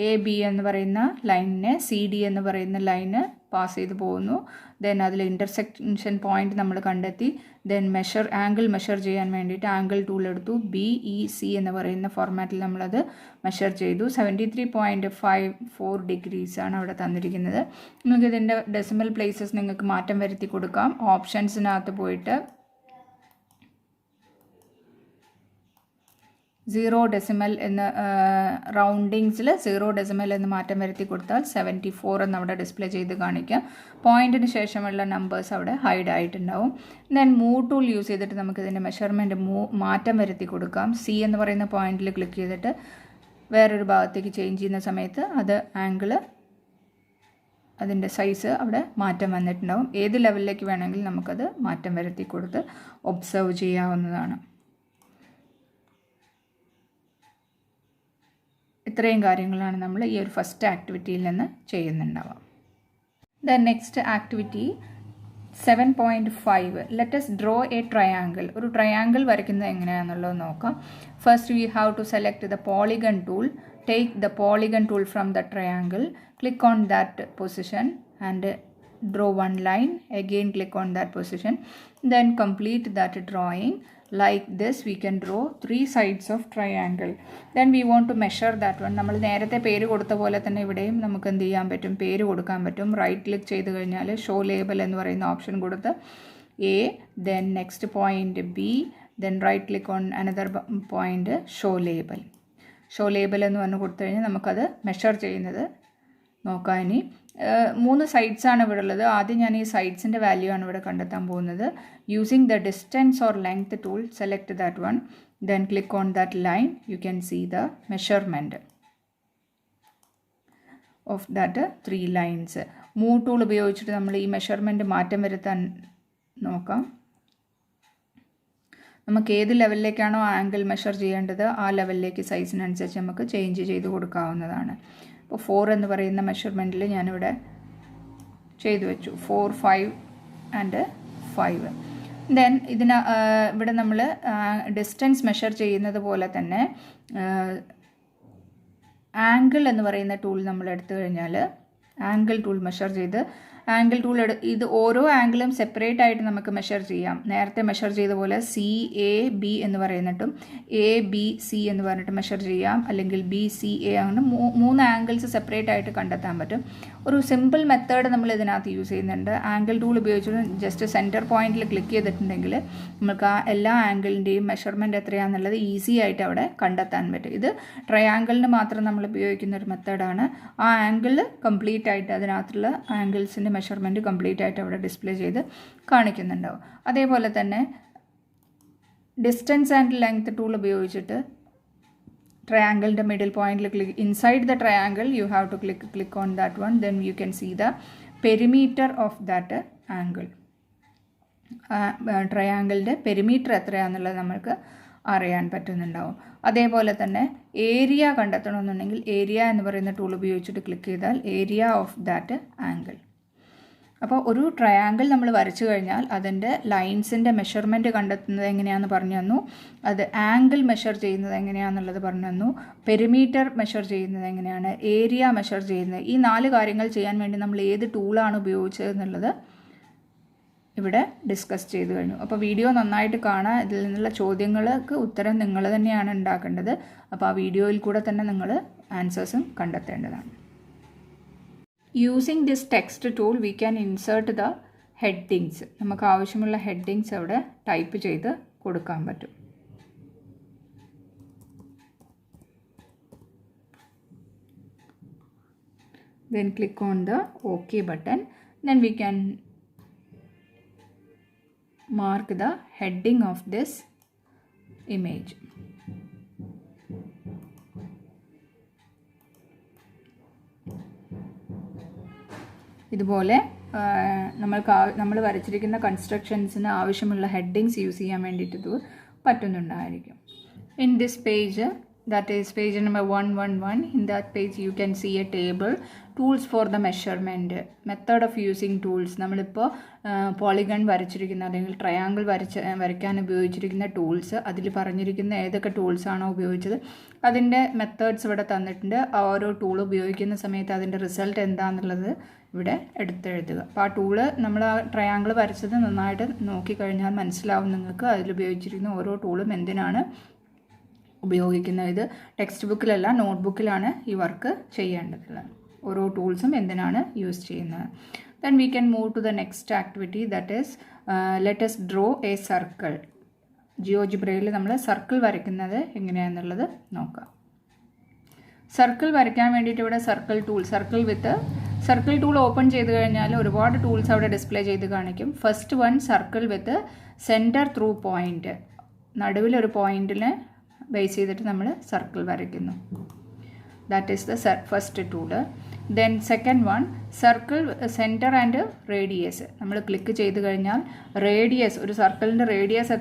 AB എന്ന് പറയുന്ന ലൈനിനെ CD എന്ന് പറയുന്ന line pass ചെയ്ത് പോകുന്നു. Then അതിൽ ഇൻ്റർസെക്ഷൻ പോയിന്റ് നമ്മൾ കണ്ടെത്തി. ദെൻ ആംഗിൾ മെഷർ ചെയ്യാൻ വേണ്ടിയിട്ട് ആംഗിൾ ടൂൾ എടുത്തു. BEC എന്ന് പറയുന്ന ഫോർമാറ്റിൽ നമ്മളത് മെഷർ ചെയ്തു. 73.54 degrees ആണ് അവിടെ തന്നിരിക്കുന്നത്. നിങ്ങൾക്ക് ഇതിൻ്റെ ഡെസിമൽ പ്ലേസസ് നിങ്ങൾക്ക് മാറ്റം വരുത്തി കൊടുക്കാം. ഓപ്ഷൻസിനകത്ത് പോയിട്ട് 0 decimal എന്ന് റൗണ്ടിങ്സിൽ 0 decimal എന്ന് മാറ്റം വരുത്തി കൊടുത്താൽ 74 എന്ന് അവിടെ ഡിസ്പ്ലേ ചെയ്ത് കാണിക്കാം. പോയിൻറ്റിന് ശേഷമുള്ള നമ്പേഴ്സ് അവിടെ ഹൈഡ് ആയിട്ടുണ്ടാവും. ദെൻ മൂവ് ടൂൾ യൂസ് ചെയ്തിട്ട് നമുക്ക് ഇതിൻ്റെ മെഷർമെൻറ്റ് മാറ്റം വരുത്തി കൊടുക്കാം. C എന്ന് പറയുന്ന പോയിന്റിൽ ക്ലിക്ക് ചെയ്തിട്ട് വേറൊരു ഭാഗത്തേക്ക് ചേഞ്ച് ചെയ്യുന്ന സമയത്ത് അത് ആംഗിള് അതിൻ്റെ സൈസ് അവിടെ മാറ്റം വന്നിട്ടുണ്ടാവും. ഏത് ലെവലിലേക്ക് വേണമെങ്കിൽ നമുക്കത് മാറ്റം വരുത്തി കൊടുത്ത് ഒബ്സർവ് ചെയ്യാവുന്നതാണ്. ഇത്രയും കാര്യങ്ങളാണ് നമ്മൾ ഈ ഒരു ഫസ്റ്റ് ആക്ടിവിറ്റിയിൽ നിന്ന് ചെയ്യുന്നുണ്ടാവുക. The next activity 7.5 let us draw a triangle. ഒരു ട്രയാങ്കിൾ വരയ്ക്കുന്നത് എങ്ങനെയാണെന്നുള്ളത് നോക്കാം. First we have to select the polygon tool. Take the polygon tool from the triangle, click on that position and draw one line. Again click on that position, then complete that drawing. Like this we can draw 3 sides of triangle. Then we want to measure that one. നമ്മൾ നേരത്തെ പേര് കൊടുത്ത പോലെ തന്നെ ഇവിടെയും നമുക്ക് എന്ത് ചെയ്യാൻ പറ്റും, പേര് കൊടുക്കാൻ പറ്റും. റൈറ്റ് ക്ലിക്ക് ചെയ്ത് കഴിഞ്ഞാൽ ഷോ ലേബൽ എന്ന് പറയുന്ന ഓപ്ഷൻ കൊടുത്ത് A, then next point B, then right click on another point show label. Show label എന്ന് പറഞ്ഞ് കൊടുത്തു കഴിഞ്ഞാൽ നമുക്കത് മെഷർ ചെയ്യുന്നത് നോക്കാം. ഇനി 3 സൈഡ്സാണ് ഇവിടെ ഉള്ളത്. ആദ്യം ഞാൻ ഈ സൈഡ്സിൻ്റെ വാല്യൂ ആണ് ഇവിടെ കണ്ടെത്താൻ പോകുന്നത്. Using the distance or length tool select that one, then click on that line. You can see the measurement of that 3 lines. Move tool ഉപയോഗിച്ചിട്ട് നമ്മൾ ഈ മെഷർമെൻറ്റ് മാറ്റം വരുത്താൻ നോക്കാം. നമുക്ക് ഏത് ലെവലിലേക്കാണോ ആംഗിൾ മെഷർ ചെയ്യേണ്ടത് ആ ലെവലിലേക്ക് സൈസിനനുസരിച്ച് നമുക്ക് ചേഞ്ച് ചെയ്ത് കൊടുക്കാവുന്നതാണ്. ഇപ്പോൾ 4 എന്ന് പറയുന്ന മെഷർമെൻറ്റിൽ ഞാനിവിടെ ചെയ്തു വെച്ചു. 4, 5 ആൻഡ് 5. ദെൻ ഇവിടെ നമ്മൾ ഡിസ്റ്റൻസ് മെഷർ ചെയ്യുന്നത് പോലെ തന്നെ ആംഗിൾ എന്ന് പറയുന്ന ടൂൾ നമ്മൾ എടുത്തു കഴിഞ്ഞാൽ ആംഗിൾ ടൂൾ മെഷർ ചെയ്ത് ആംഗിൾ ടൂൾ ഇത് ഓരോ ആംഗിളും സെപ്പറേറ്റ് ആയിട്ട് നമുക്ക് മെഷർ ചെയ്യാം. നേരത്തെ മെഷർ ചെയ്ത പോലെ CAB എന്ന് പറയുന്നിട്ടും ABC എന്ന് പറഞ്ഞിട്ട് മെഷർ ചെയ്യാം, അല്ലെങ്കിൽ BCA അങ്ങനെ 3 ആംഗിൾസ് സെപ്പറേറ്റ് ആയിട്ട് കണ്ടെത്താൻ പറ്റും. ഒരു സിമ്പിൾ മെത്തേഡ് നമ്മൾ ഇതിനകത്ത് യൂസ് ചെയ്യുന്നുണ്ട്. ആംഗിൾ ടൂൾ ഉപയോഗിച്ചിട്ട് ജസ്റ്റ് സെൻറ്റർ പോയിന്റിൽ ക്ലിക്ക് ചെയ്തിട്ടുണ്ടെങ്കിൽ നമുക്ക് ആ എല്ലാ ആംഗിളിൻ്റെയും മെഷർമെൻറ്റ് എത്രയാണെന്നുള്ളത് ഈസി ആയിട്ട് അവിടെ കണ്ടെത്താൻ പറ്റും. ഇത് ട്രയാങ്കിളിന് മാത്രം നമ്മൾ ഉപയോഗിക്കുന്ന ഒരു മെത്തേഡാണ്. ആ ആംഗിൾ കംപ്ലീറ്റ് ആയിട്ട് അതിനകത്തുള്ള ആംഗിൾസിൻ്റെ മെഷർമെൻറ്റ് കംപ്ലീറ്റ് ആയിട്ട് അവിടെ ഡിസ്പ്ലേ ചെയ്ത് കാണിക്കുന്നുണ്ടാവും. അതേപോലെ തന്നെ ഡിസ്റ്റൻസ് ആൻഡ് ലെങ്ത് ടൂൾ ഉപയോഗിച്ചിട്ട് ട്രയാങ്കിളിൻ്റെ മിഡിൽ പോയിന്റിൽ click inside the triangle you have to click on that one, then you can see the perimeter of that angle. ട്രയാങ്കിളിൻ്റെ പെരിമീറ്റർ എത്രയാണെന്നുള്ളത് നമുക്ക് അറിയാൻ പറ്റുന്നുണ്ടാവും. അതേപോലെ തന്നെ ഏരിയ കണ്ടെത്തണമെന്നുണ്ടെങ്കിൽ ഏരിയ എന്ന് പറയുന്ന ടൂൾ ഉപയോഗിച്ചിട്ട് ക്ലിക്ക് ചെയ്താൽ ഏരിയ ഓഫ് ദാറ്റ് ആംഗിൾ. അപ്പോൾ ഒരു ട്രയാങ്കിൾ നമ്മൾ വരച്ചു കഴിഞ്ഞാൽ അതിൻ്റെ ലൈൻസിൻ്റെ മെഷർമെൻറ്റ് കണ്ടെത്തുന്നത് എങ്ങനെയാണെന്ന് പറഞ്ഞു തന്നു. അത് ആംഗിൾ മെഷർ ചെയ്യുന്നത് എങ്ങനെയാണെന്നുള്ളത് പറഞ്ഞു തന്നു. പെരിമീറ്റർ മെഷർ ചെയ്യുന്നത് എങ്ങനെയാണ്, ഏരിയ മെഷർ ചെയ്യുന്നത്, ഈ 4 കാര്യങ്ങൾ ചെയ്യാൻ വേണ്ടി നമ്മൾ ഏത് ടൂളാണ് ഉപയോഗിച്ചത് എന്നുള്ളത് ഇവിടെ ഡിസ്കസ് ചെയ്ത് കഴിഞ്ഞു. അപ്പോൾ വീഡിയോ നന്നായിട്ട് കാണാൻ, ഇതിൽ നിന്നുള്ള ചോദ്യങ്ങൾക്ക് ഉത്തരം നിങ്ങൾ തന്നെയാണ് ഉണ്ടാക്കേണ്ടത്. അപ്പോൾ ആ വീഡിയോയിൽ കൂടെ തന്നെ നിങ്ങൾ ആൻസേഴ്സും കണ്ടെത്തേണ്ടതാണ്. Using this text tool we can insert the headings. നമുക്ക് ആവശ്യമുള്ള ഹെഡിങ്സ് അവിടെ ടൈപ്പ് ചെയ്ത് കൊടുക്കാൻ പറ്റും. Then click on the OK button. Then we can mark the heading of this image. ഇതുപോലെ നമ്മൾ വരച്ചിരിക്കുന്ന കൺസ്ട്രക്ഷൻസിന് ആവശ്യമുള്ള ഹെഡിങ്സ് യൂസ് ചെയ്യാൻ വേണ്ടിയിട്ട് ഇത് പറ്റുന്നുണ്ടായിരിക്കും. In this page, that is page number 111, in that page you can see a table, tools for the measurement, method of using tools. നമ്മളിപ്പോൾ polygon വരച്ചിരിക്കുന്ന അല്ലെങ്കിൽ triangle വരയ്ക്കാൻ ഉപയോഗിച്ചിരിക്കുന്ന ടൂൾസ്, അതിൽ പറഞ്ഞിരിക്കുന്ന ഏതൊക്കെ ടൂൾസാണോ ഉപയോഗിച്ചത് അതിൻ്റെ മെത്തേഡ്സ് ഇവിടെ തന്നിട്ടുണ്ട്. ഓരോ ടൂൾ ഉപയോഗിക്കുന്ന സമയത്ത് അതിൻ്റെ റിസൾട്ട് എന്താണെന്നുള്ളത് ഇവിടെ എടുത്തെഴുതുക. അപ്പോൾ ആ ടൂള് നമ്മൾ ആ ട്രയാങ്കിൾ വരച്ചത് നന്നായിട്ട് നോക്കിക്കഴിഞ്ഞാൽ മനസ്സിലാവും നിങ്ങൾക്ക് അതിലുപയോഗിച്ചിരിക്കുന്ന ഓരോ ടൂളും എന്തിനാണ് ഉപയോഗിക്കുന്നത്. ഇത് ടെക്സ്റ്റ് ബുക്കിലല്ല, നോട്ട് ബുക്കിലാണ് ഈ വർക്ക് ചെയ്യേണ്ടതുള്ളത്. ഓരോ ടൂൾസും എന്തിനാണ് യൂസ് ചെയ്യുന്നത്. Then we can move to the next activity, that is let us draw a circle. ജിയോജിബ്രയിൽ നമ്മൾ സർക്കിൾ വരയ്ക്കുന്നത് എങ്ങനെയാണെന്നുള്ളത് നോക്കാം. സർക്കിൾ വരയ്ക്കാൻ വേണ്ടിയിട്ട് ഇവിടെ സർക്കിൾ ടൂൾ ഓപ്പൺ ചെയ്ത് കഴിഞ്ഞാൽ ഒരുപാട് ടൂൾസ് അവിടെ ഡിസ്പ്ലേ ചെയ്ത് കാണിക്കും. First one circle with center through point. നടുവിലൊരു പോയിൻറ്റിനെ ബേസ് ചെയ്തിട്ട് നമ്മൾ സർക്കിൾ വരയ്ക്കുന്നു. That is the first tool. Then second one circle center and radius. നമ്മൾ ക്ലിക്ക് ചെയ്ത് കഴിഞ്ഞാൽ റേഡിയസ്, ഒരു സർക്കിളിൻ്റെ റേഡിയസ്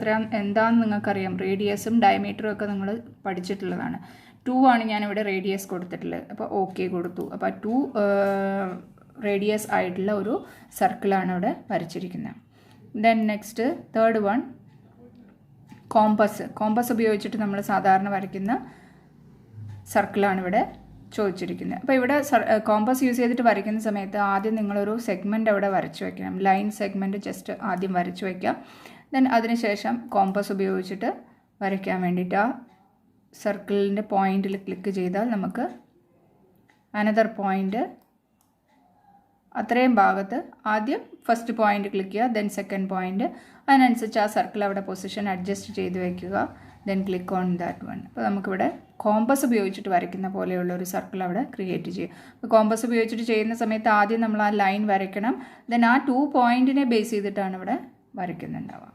എന്താണെന്ന് നിങ്ങൾക്കറിയാം. റേഡിയസും ഡയമീറ്ററും ഒക്കെ നിങ്ങൾ പഠിച്ചിട്ടുള്ളതാണ്. 2 ആണ് ഞാനിവിടെ റേഡിയസ് കൊടുത്തിട്ടുള്ളത്. അപ്പോൾ ഓക്കെ കൊടുത്തു. അപ്പോൾ 2 റേഡിയസ് ആയിട്ടുള്ള ഒരു സർക്കിളാണ് ഇവിടെ വരച്ചിരിക്കുന്നത്. Then next third one compass. Compass ഉപയോഗിച്ചിട്ട് നമ്മൾ സാധാരണ വരയ്ക്കുന്ന സർക്കിളാണ് ഇവിടെ ചോദിച്ചിരിക്കുന്നത്. അപ്പോൾ ഇവിടെ കോമ്പസ് യൂസ് ചെയ്തിട്ട് വരയ്ക്കുന്ന സമയത്ത് ആദ്യം നിങ്ങളൊരു സെഗ്മെൻറ്റ് അവിടെ വരച്ചു വയ്ക്കണം. ലൈൻ സെഗ്മെൻറ്റ് ജസ്റ്റ് ആദ്യം വരച്ചു വയ്ക്കാം. ദെൻ അതിനുശേഷം കോമ്പസ് ഉപയോഗിച്ചിട്ട് വരയ്ക്കാൻ വേണ്ടിയിട്ട് ആ സർക്കിളിൻ്റെ പോയിന്റിൽ ക്ലിക്ക് ചെയ്താൽ നമുക്ക് അനദർ പോയിന്റ്, അത്രയും ഭാഗത്ത് ആദ്യം ഫസ്റ്റ് പോയിന്റ് ക്ലിക്ക് ചെയ്യുക, ദെൻ സെക്കൻഡ് പോയിന്റ്, അതിനനുസരിച്ച് ആ സർക്കിൾ അവിടെ പൊസിഷൻ അഡ്ജസ്റ്റ് ചെയ്ത് വയ്ക്കുക. Then click on that one. അപ്പോൾ നമുക്കിവിടെ കോമ്പസ് ഉപയോഗിച്ചിട്ട് വരയ്ക്കുന്ന പോലെയുള്ള ഒരു സർക്കിൾ അവിടെ ക്രിയേറ്റ് ചെയ്യും. അപ്പോൾ കോമ്പസ് ഉപയോഗിച്ചിട്ട് ചെയ്യുന്ന സമയത്ത് ആദ്യം നമ്മൾ ആ ലൈൻ വരയ്ക്കണം. ദെൻ ആ 2 പോയിന്റിനെ ബേസ് ചെയ്തിട്ടാണ് ഇവിടെ വരയ്ക്കുന്നുണ്ടാവുക.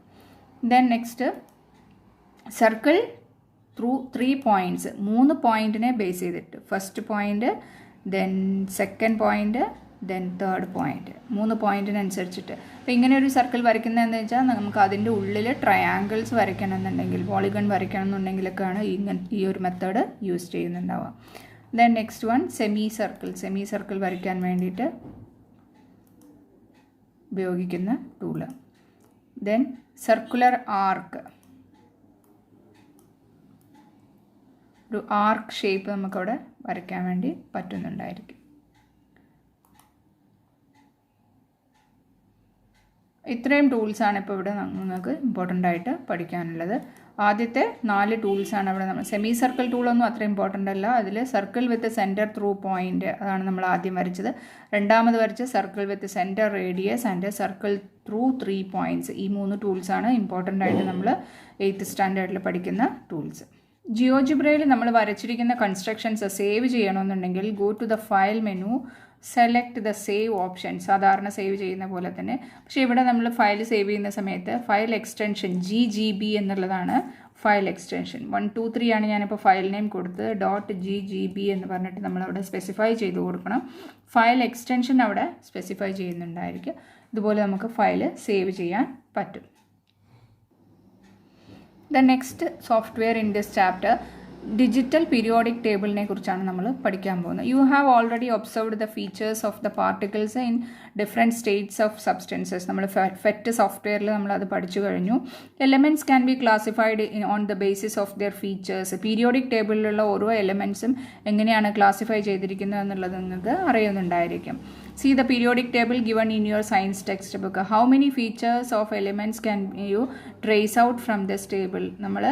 Then next circle through 3 points, 3 പോയിൻറ്റിനെ ബേസ് ചെയ്തിട്ട് first point, then second point, then third point, 3 പോയിൻറ്റിനനുസരിച്ചിട്ട്. അപ്പോൾ ഇങ്ങനെ ഒരു സർക്കിൾ വരയ്ക്കുന്നതെന്ന് വെച്ചാൽ നമുക്ക് അതിൻ്റെ ഉള്ളിൽ ട്രയാങ്കിൾസ് വരയ്ക്കണം എന്നുണ്ടെങ്കിൽ, പോളിഗൺ വരയ്ക്കണം എന്നുണ്ടെങ്കിലൊക്കെയാണ് ഈ ഒരു മെത്തേഡ് യൂസ് ചെയ്യുന്നുണ്ടാവുക. Then next one semi circle. Semi circle വരയ്ക്കാൻ വേണ്ടിയിട്ട് ഉപയോഗിക്കുന്ന ടൂള്. ദെൻ സർക്കുലർ ആർക്ക്. ഒരു ആർക്ക് ഷേപ്പ് നമുക്കവിടെ വരയ്ക്കാൻ വേണ്ടി പറ്റുന്നുണ്ടായിരിക്കും. ഇത്രയും ടൂൾസാണ് ഇപ്പോൾ ഇവിടെ നിങ്ങൾക്ക് ഇമ്പോർട്ടൻ്റ് ആയിട്ട് പഠിക്കാനുള്ളത്. ആദ്യത്തെ 4 ടൂൾസാണ് അവിടെ നമ്മൾ. സെമി സർക്കിൾ ടൂളൊന്നും അത്ര ഇമ്പോർട്ടൻ്റ് അല്ല. അതിൽ circle with center through point, അതാണ് നമ്മൾ ആദ്യം വരച്ചത്. രണ്ടാമത് വരച്ച circle with centre radius and circle through 3 points. ഈ 3 ടൂൾസാണ് ഇമ്പോർട്ടൻ്റ് ആയിട്ട് നമ്മൾ 8th സ്റ്റാൻഡേർഡിൽ പഠിക്കുന്ന ടൂൾസ്. ജിയോജിബ്രയിൽ നമ്മൾ വരച്ചിരിക്കുന്ന കൺസ്ട്രക്ഷൻസ് സേവ് ചെയ്യണമെന്നുണ്ടെങ്കിൽ go to the file menu, select the save option. സാധാരണ സേവ് ചെയ്യുന്ന പോലെ തന്നെ. പക്ഷേ ഇവിടെ നമ്മൾ ഫയൽ സേവ് ചെയ്യുന്ന സമയത്ത് ഫയൽ എക്സ്റ്റൻഷൻ GGB എന്നുള്ളതാണ് ഫയൽ എക്സ്റ്റൻഷൻ. 1 2 3 ആണ് ഞാനിപ്പോൾ ഫയൽ നെയിം കൊടുത്ത് .ggb എന്ന് പറഞ്ഞിട്ട് നമ്മളവിടെ സ്പെസിഫൈ ചെയ്ത് കൊടുക്കണം. ഫയൽ എക്സ്റ്റൻഷൻ അവിടെ സ്പെസിഫൈ ചെയ്യുന്നുണ്ടായിരിക്കും. ഇതുപോലെ നമുക്ക് ഫയൽ സേവ് ചെയ്യാൻ പറ്റും. The next software in this chapter, digital periodic ടേബിളിനെ കുറിച്ചാണ് നമ്മൾ പഠിക്കാൻ പോകുന്നത്. You have already observed the features of the particles in different states of substances. നമ്മൾ ഫെറ്റ് സോഫ്റ്റ്വെയറിൽ നമ്മളത് പഠിച്ചു കഴിഞ്ഞു. Elements can be classified on the basis of their features. Periodic ടേബിളിലുള്ള ഓരോ എലമെൻറ്റ്സും എങ്ങനെയാണ് ക്ലാസിഫൈ ചെയ്തിരിക്കുന്നത് എന്നുള്ളത് നിങ്ങൾക്ക് അറിയുന്നുണ്ടായിരിക്കും. See the periodic table given in your science textbook. How many features of elements can you trace out from this table? നമ്മൾ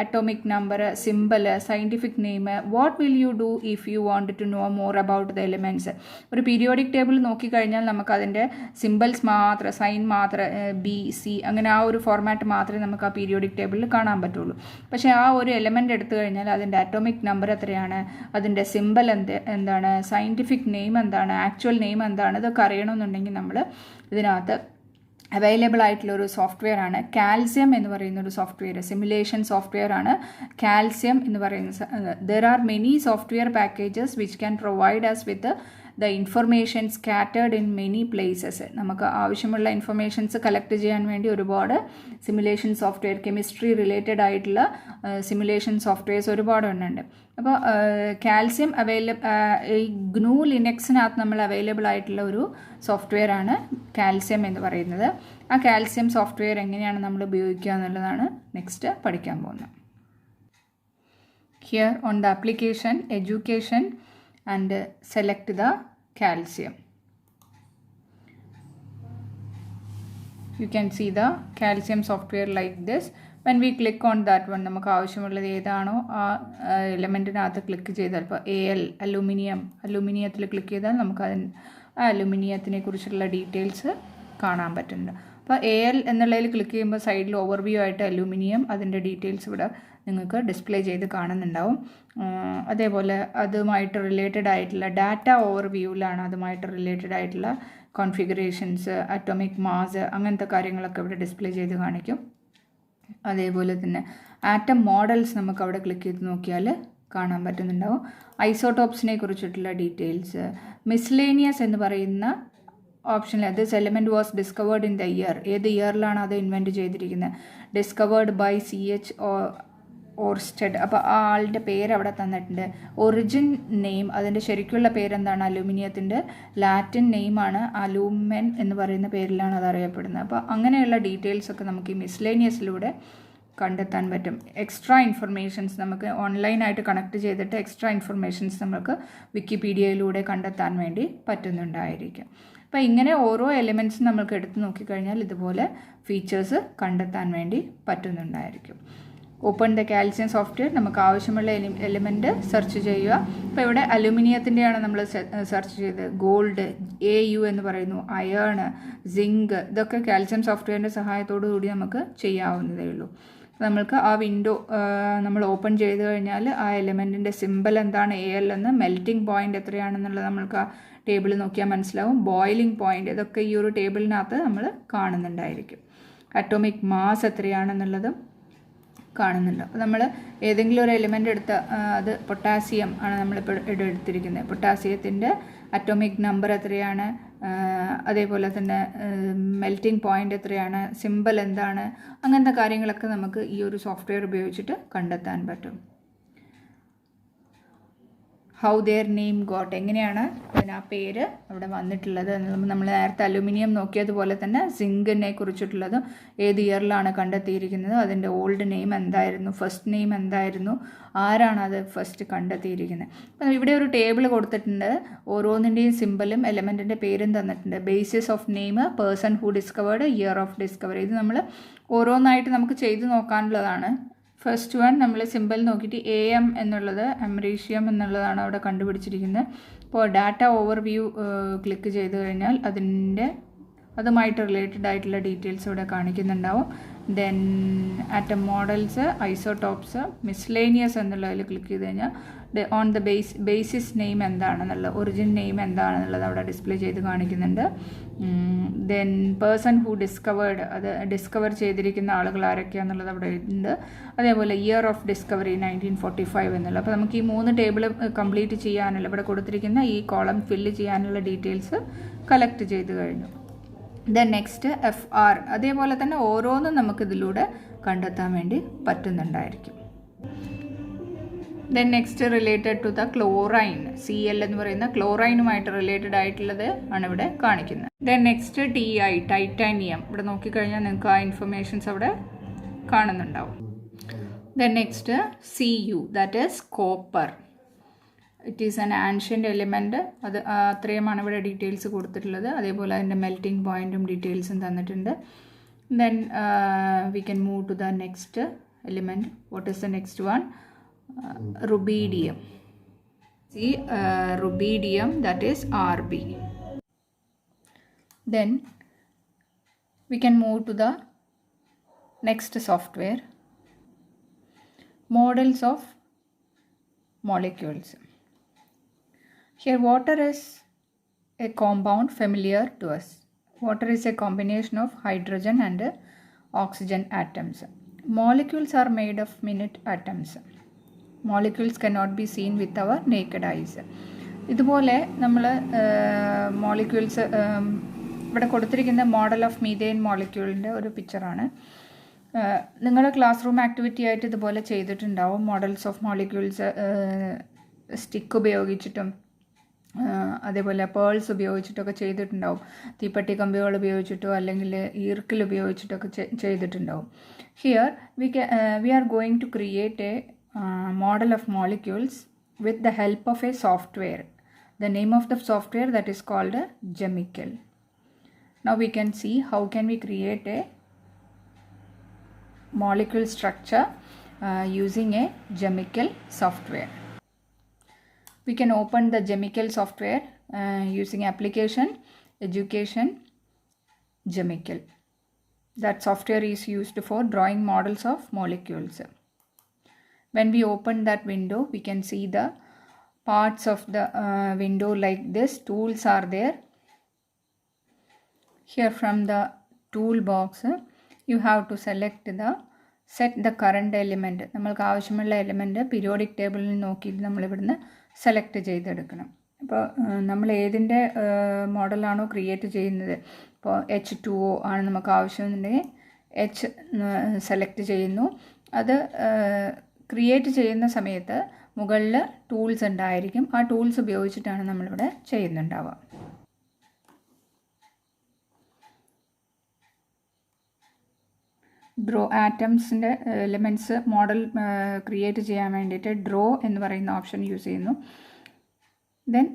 atomic number, symbol, scientific name. What will you do if you want to know more about the elements? ഒരു periodic table നോക്കിക്കഴിഞ്ഞാൽ നമുക്ക് അതിൻ്റെ symbols മാത്രം, sign മാത്രം, BC അങ്ങനെ ആ ഒരു ഫോർമാറ്റ് മാത്രമേ നമുക്ക് ആ പീരിയോഡിക് ടേബിളിൽ കാണാൻ പറ്റുള്ളൂ. പക്ഷേ ആ ഒരു എലമെൻ്റ് എടുത്തു കഴിഞ്ഞാൽ അതിൻ്റെ അറ്റോമിക് നമ്പർ എത്രയാണ്, അതിൻ്റെ സിമ്പിൾ എന്താണ്, സയൻറ്റിഫിക് നെയിം എന്താണ്, ആക്ച്വൽ നെയിം എന്താണ്, ഇതൊക്കെ അറിയണമെന്നുണ്ടെങ്കിൽ നമ്മൾ ഇതിനകത്ത് അവൈലബിൾ ആയിട്ടുള്ള ഒരു സോഫ്റ്റ്വെയർ ആണ് കാൽസ്യം എന്ന് പറയുന്ന ഒരു സോഫ്റ്റ്വെയർ. സിമുലേഷൻ സോഫ്റ്റ്വെയർ ആണ് കാൽസ്യം എന്ന് പറയുന്ന. There are many software packages which can provide us with the information scattered in many places. നമുക്ക് ആവശ്യമുള്ള ഇൻഫർമേഷൻസ് കളക്ട് ചെയ്യാൻ വേണ്ടി ഒരുപാട് സിമുലേഷൻ സോഫ്റ്റ്വെയർ, കെമിസ്ട്രി റിലേറ്റഡ് ആയിട്ടുള്ള സിമുലേഷൻ സോഫ്റ്റ്വെയർസ് ഒരുപാട് ഉണ്ട്. അപ്പോൾ കാൽസ്യം ഈ GNU ലിനക്സിനകത്ത് നമ്മൾ അവൈലബിൾ ആയിട്ടുള്ള ഒരു സോഫ്റ്റ്വെയർ ആണ് കാൽസ്യം എന്ന് പറയുന്നത്. ആ കാൽസ്യം സോഫ്റ്റ്വെയർ എങ്ങനെയാണ് നമ്മൾ ഉപയോഗിക്കുക എന്നുള്ളതാണ് നെക്സ്റ്റ് പഠിക്കാൻ പോകുന്നത്. Here on the application education and select the calcium. You can see the calcium software like this. When we click on that one, നമുക്ക് ആവശ്യമുള്ളത് ഏതാണോ ആ എലമെൻറ്റിനകത്ത് ക്ലിക്ക് ചെയ്താൽ, ഇപ്പോൾ AL അലുമിനിയത്തിൽ ക്ലിക്ക് ചെയ്താൽ നമുക്ക് ആ അലുമിനിയത്തിനെ കുറിച്ചുള്ള ഡീറ്റെയിൽസ് കാണാൻ പറ്റുന്നുണ്ട്. അപ്പോൾ AL എന്നുള്ളതിൽ ക്ലിക്ക് ചെയ്യുമ്പോൾ സൈഡിൽ ഓവർവ്യൂ ആയിട്ട് അലൂമിനിയം അതിൻ്റെ ഡീറ്റെയിൽസ് ഇവിടെ നിങ്ങൾക്ക് ഡിസ്പ്ലേ ചെയ്ത് കാണുന്നുണ്ടാവും. അതേപോലെ അതുമായിട്ട് റിലേറ്റഡ് ആയിട്ടുള്ള ഡാറ്റ ഓവർവ്യൂവിലാണ് അതുമായിട്ട് റിലേറ്റഡ് ആയിട്ടുള്ള കോൺഫിഗറേഷൻസ്, അറ്റോമിക് മാസ്, അങ്ങനത്തെ കാര്യങ്ങളൊക്കെ ഇവിടെ ഡിസ്പ്ലേ ചെയ്ത് കാണിക്കും. അതേപോലെ തന്നെ ആറ്റം മോഡൽസ് നമുക്ക് അവിടെ ക്ലിക്ക് ചെയ്ത് നോക്കിയാൽ കാണാൻ പറ്റുന്നുണ്ടാവും. ഐസോടോപ്സിനെ കുറിച്ചിട്ടുള്ള ഡീറ്റെയിൽസ്. മിസ്ലേനിയസ് എന്ന് പറയുന്ന ഓപ്ഷനിൽ this element was discovered in the year, ഏത് ഇയറിലാണ് അത് ഇൻവെൻറ്റ് ചെയ്തിരിക്കുന്നത്, ഡിസ്കവേർഡ് ബൈ CH ഓർസ്റ്റഡ്. അപ്പോൾ ആ ആളുടെ പേര് അവിടെ തന്നിട്ടുണ്ട്. ഒറിജിൻ നെയിം, അതിൻ്റെ ശരിക്കുള്ള പേരെന്താണ്, അലൂമിനിയത്തിൻ്റെ ലാറ്റിൻ നെയിമാണ് അലൂമെൻ എന്ന് പറയുന്ന പേരിലാണ് അത് അറിയപ്പെടുന്നത്. അപ്പോൾ അങ്ങനെയുള്ള ഡീറ്റെയിൽസൊക്കെ നമുക്ക് ഈ മിസ്ലേനിയസിലൂടെ കണ്ടെത്താൻ പറ്റും. എക്സ്ട്രാ ഇൻഫർമേഷൻസ് നമുക്ക് ഓൺലൈനായിട്ട് കണക്ട് ചെയ്തിട്ട് എക്സ്ട്രാ ഇൻഫർമേഷൻസ് നമുക്ക് വിക്കിപീഡിയയിലൂടെ കണ്ടെത്താൻ വേണ്ടി പറ്റുന്നുണ്ടായിരിക്കും. അപ്പോൾ ഇങ്ങനെ ഓരോ എലിമെൻറ്റ്സും നമുക്ക് എടുത്ത് നോക്കിക്കഴിഞ്ഞാൽ ഇതുപോലെ ഫീച്ചേഴ്സ് കണ്ടെത്താൻ വേണ്ടി പറ്റുന്നുണ്ടായിരിക്കും. ഓപ്പൺ ദ കാൽസ്യം സോഫ്റ്റ്വെയർ, നമുക്ക് ആവശ്യമുള്ള എലിമെൻറ്റ് സെർച്ച് ചെയ്യുക. ഇപ്പോൾ ഇവിടെ അലുമിനിയത്തിൻ്റെയാണ് നമ്മൾ സെർച്ച് ചെയ്തത്. ഗോൾഡ്, AU എന്ന് പറയുന്നു, അയേൺ, സിങ്ക്, ഇതൊക്കെ കാൽസ്യം സോഫ്റ്റ്വെയറിൻ്റെ സഹായത്തോടു കൂടി നമുക്ക് ചെയ്യാവുന്നതേ ഉള്ളൂ. നമ്മൾക്ക് ആ വിൻഡോ നമ്മൾ ഓപ്പൺ ചെയ്ത് കഴിഞ്ഞാൽ ആ എലിമെൻറ്റിൻ്റെ സിമ്പൽ എന്താണ്, AL എന്ന്, മെൽറ്റിംഗ് പോയിൻ്റ് എത്രയാണെന്നുള്ളത് നമ്മൾക്ക് ആ ടേബിൾ നോക്കിയാൽ മനസ്സിലാവും. ബോയിലിംഗ് പോയിൻ്റ്, ഇതൊക്കെ ഈ ഒരു ടേബിളിനകത്ത് നമ്മൾ കാണുന്നുണ്ടായിരിക്കും. അറ്റോമിക് മാസ് എത്രയാണെന്നുള്ളതും കാണുന്നുണ്ട്. അപ്പോൾ നമ്മൾ ഏതെങ്കിലും ഒരു എലിമെൻ്റ് എടുത്ത അത് പൊട്ടാസ്യം ആണ് നമ്മളിപ്പോൾ എടുത്തിരിക്കുന്നത്. പൊട്ടാസ്യത്തിൻ്റെ അറ്റോമിക് നമ്പർ എത്രയാണ്, അതേപോലെ തന്നെ മെൽറ്റിംഗ് പോയിൻ്റ് എത്രയാണ്, സിമ്പൽ എന്താണ്, അങ്ങനത്തെ കാര്യങ്ങളൊക്കെ നമുക്ക് ഈ ഒരു സോഫ്റ്റ്വെയർ ഉപയോഗിച്ചിട്ട് കണ്ടെത്താൻ പറ്റും. ഹൗ ദെയർ നെയിം ഗോട്ട്, എങ്ങനെയാണ് അതിന് ആ പേര് അവിടെ വന്നിട്ടുള്ളത്. നമ്മൾ നേരത്തെ അലുമിനിയം നോക്കിയതുപോലെ തന്നെ സിങ്കിനെ കുറിച്ചിട്ടുള്ളതും ഏത് ഇയറിലാണ് കണ്ടെത്തിയിരിക്കുന്നത്, അതിൻ്റെ ഓൾഡ് നെയിം എന്തായിരുന്നു, ഫസ്റ്റ് നെയിം എന്തായിരുന്നു, ആരാണ് അത് ഫസ്റ്റ് കണ്ടെത്തിയിരിക്കുന്നത്. അപ്പോൾ ഇവിടെ ഒരു ടേബിൾ കൊടുത്തിട്ടുണ്ട്. ഓരോന്നിൻ്റെയും സിമ്പലും എലമെൻറ്റിൻ്റെ പേരും തന്നിട്ടുണ്ട്. Basis of name, person who discovered, year of discovery. ഇത് നമ്മൾ ഓരോന്നായിട്ട് നമുക്ക് ചെയ്ത് നോക്കാനുള്ളതാണ്. ഫസ്റ്റ് വൺ നമ്മൾ സിമ്പിൾ നോക്കിയിട്ട് AM എന്നുള്ളത് അമറീഷ്യം എന്നുള്ളതാണ് അവിടെ കണ്ടുപിടിച്ചിരിക്കുന്നത്. അപ്പോൾ ഡാറ്റ ഓവർവ്യൂ ക്ലിക്ക് ചെയ്ത് കഴിഞ്ഞാൽ അതുമായിട്ട് റിലേറ്റഡ് ആയിട്ടുള്ള ഡീറ്റെയിൽസ് ഇവിടെ കാണിക്കുന്നുണ്ടാവും. Then atom models, isotopes, miscellaneous എന്നുള്ളതിൽ ക്ലിക്ക് ചെയ്ത് കഴിഞ്ഞാൽ ഓൺ ദ ബേസിസ് നെയിം എന്താണെന്നുള്ളത്, ഒറിജിൻ നെയിം എന്താണെന്നുള്ളത് അവിടെ ഡിസ്പ്ലേ ചെയ്ത് കാണിക്കുന്നുണ്ട്. ദെൻ പേഴ്സൺ ഹു ഡിസ്കവേർഡ്, അത് ഡിസ്കവർ ചെയ്തിരിക്കുന്ന ആളുകൾ ആരൊക്കെയാണെന്നുള്ളത് അവിടെ ഉണ്ട്. അതേപോലെ ഇയർ ഓഫ് ഡിസ്കവറി 1945 എന്നുള്ളത്. അപ്പോൾ നമുക്ക് ഈ 3 ടേബിൾ കംപ്ലീറ്റ് ചെയ്യാനുള്ള, ഇവിടെ കൊടുത്തിരിക്കുന്ന ഈ കോളം ഫില്ല് ചെയ്യാനുള്ള ഡീറ്റെയിൽസ് കളക്ട് ചെയ്ത് കഴിഞ്ഞു. ദെൻ നെക്സ്റ്റ് FR, അതേപോലെ തന്നെ ഓരോന്നും നമുക്കിതിലൂടെ കണ്ടെത്താൻ വേണ്ടി പറ്റുന്നുണ്ടായിരിക്കും. Then next related to the chlorine, Cl എന്ന് പറയുന്ന ക്ലോറൈനുമായിട്ട് റിലേറ്റഡ് ആയിട്ടുള്ളത് ആണ് ഇവിടെ കാണിക്കുന്നത്. Then next TI, titanium. ഇവിടെ നോക്കിക്കഴിഞ്ഞാൽ നിങ്ങൾക്ക് ആ ഇൻഫർമേഷൻസ് അവിടെ കാണുന്നുണ്ടാവും. Then next Cu, that is copper. It is an ancient element. അത് അത്രയുമാണ് ഇവിടെ ഡീറ്റെയിൽസ് കൊടുത്തിട്ടുള്ളത്. അതേപോലെ അതിൻ്റെ മെൽറ്റിംഗ് പോയിൻറ്റും ഡീറ്റെയിൽസും തന്നിട്ടുണ്ട്. Then we can move to the next element. What is the next one? Rubidium. See, rubidium, that is Rb. Then we can move to the next software. Models of molecules. Here water is a compound familiar to us. Water is a combination of hydrogen and oxygen atoms. Molecules are made of minute atoms. Molecules cannot be seen with our naked eyes. ഇതുപോലെ നമ്മൾ molecules ഇവിടെ കൊടുത്തിരിക്കുന്ന model of methane മോളിക്യൂളിൻ്റെ ഒരു പിക്ചറാണ്. നിങ്ങളുടെ class room activity ആയിട്ട് ഇതുപോലെ ചെയ്തിട്ടുണ്ടാവും. Models of molecules stick ഉപയോഗിച്ചിട്ടും അതേപോലെ പേൾസ് ഉപയോഗിച്ചിട്ടൊക്കെ ചെയ്തിട്ടുണ്ടാവും. തീപ്പെട്ടി കമ്പികൾ ഉപയോഗിച്ചിട്ടോ അല്ലെങ്കിൽ ഈർക്കിൽ ഉപയോഗിച്ചിട്ടൊക്കെ ചെയ്തിട്ടുണ്ടാവും. Here we are going to create a model of molecules with the help of a software. The name of the software that is called Chemical. Now we can see how can we create a molecule structure using a Chemical software. We can open the Chemical software using application, education, Chemical. That software is used for drawing models of molecules. When we open that window, we can see the parts of the window like this. Tools are there. Here from the toolbox, you have to select the set the current element, നമ്മൾക്ക് ആവശ്യമുള്ള element periodic ടേബിളിൽ നോക്കിയിട്ട് നമ്മളിവിടുന്ന് select ചെയ്തെടുക്കണം. അപ്പോൾ നമ്മൾ ഏതിൻ്റെ മോഡലാണോ create ചെയ്യുന്നത്, ഇപ്പോൾ H2O ആണ് നമുക്ക് ആവശ്യമെന്നുണ്ടെങ്കിൽ H സെലക്ട് ചെയ്യുന്നു. അത് ക്രിയേറ്റ് ചെയ്യുന്ന സമയത്ത് മുകളിൽ ടൂൾസ് ഉണ്ടായിരിക്കും. ആ ടൂൾസ് ഉപയോഗിച്ചിട്ടാണ് നമ്മളിവിടെ ചെയ്യുന്നുണ്ടാവുക. ഡ്രോ ആറ്റംസിൻ്റെ എലിമെൻറ്റ്സ് മോഡൽ ക്രിയേറ്റ് ചെയ്യാൻ വേണ്ടിയിട്ട് ഡ്രോ എന്ന് പറയുന്ന ഓപ്ഷൻ യൂസ് ചെയ്യുന്നു. ദെൻ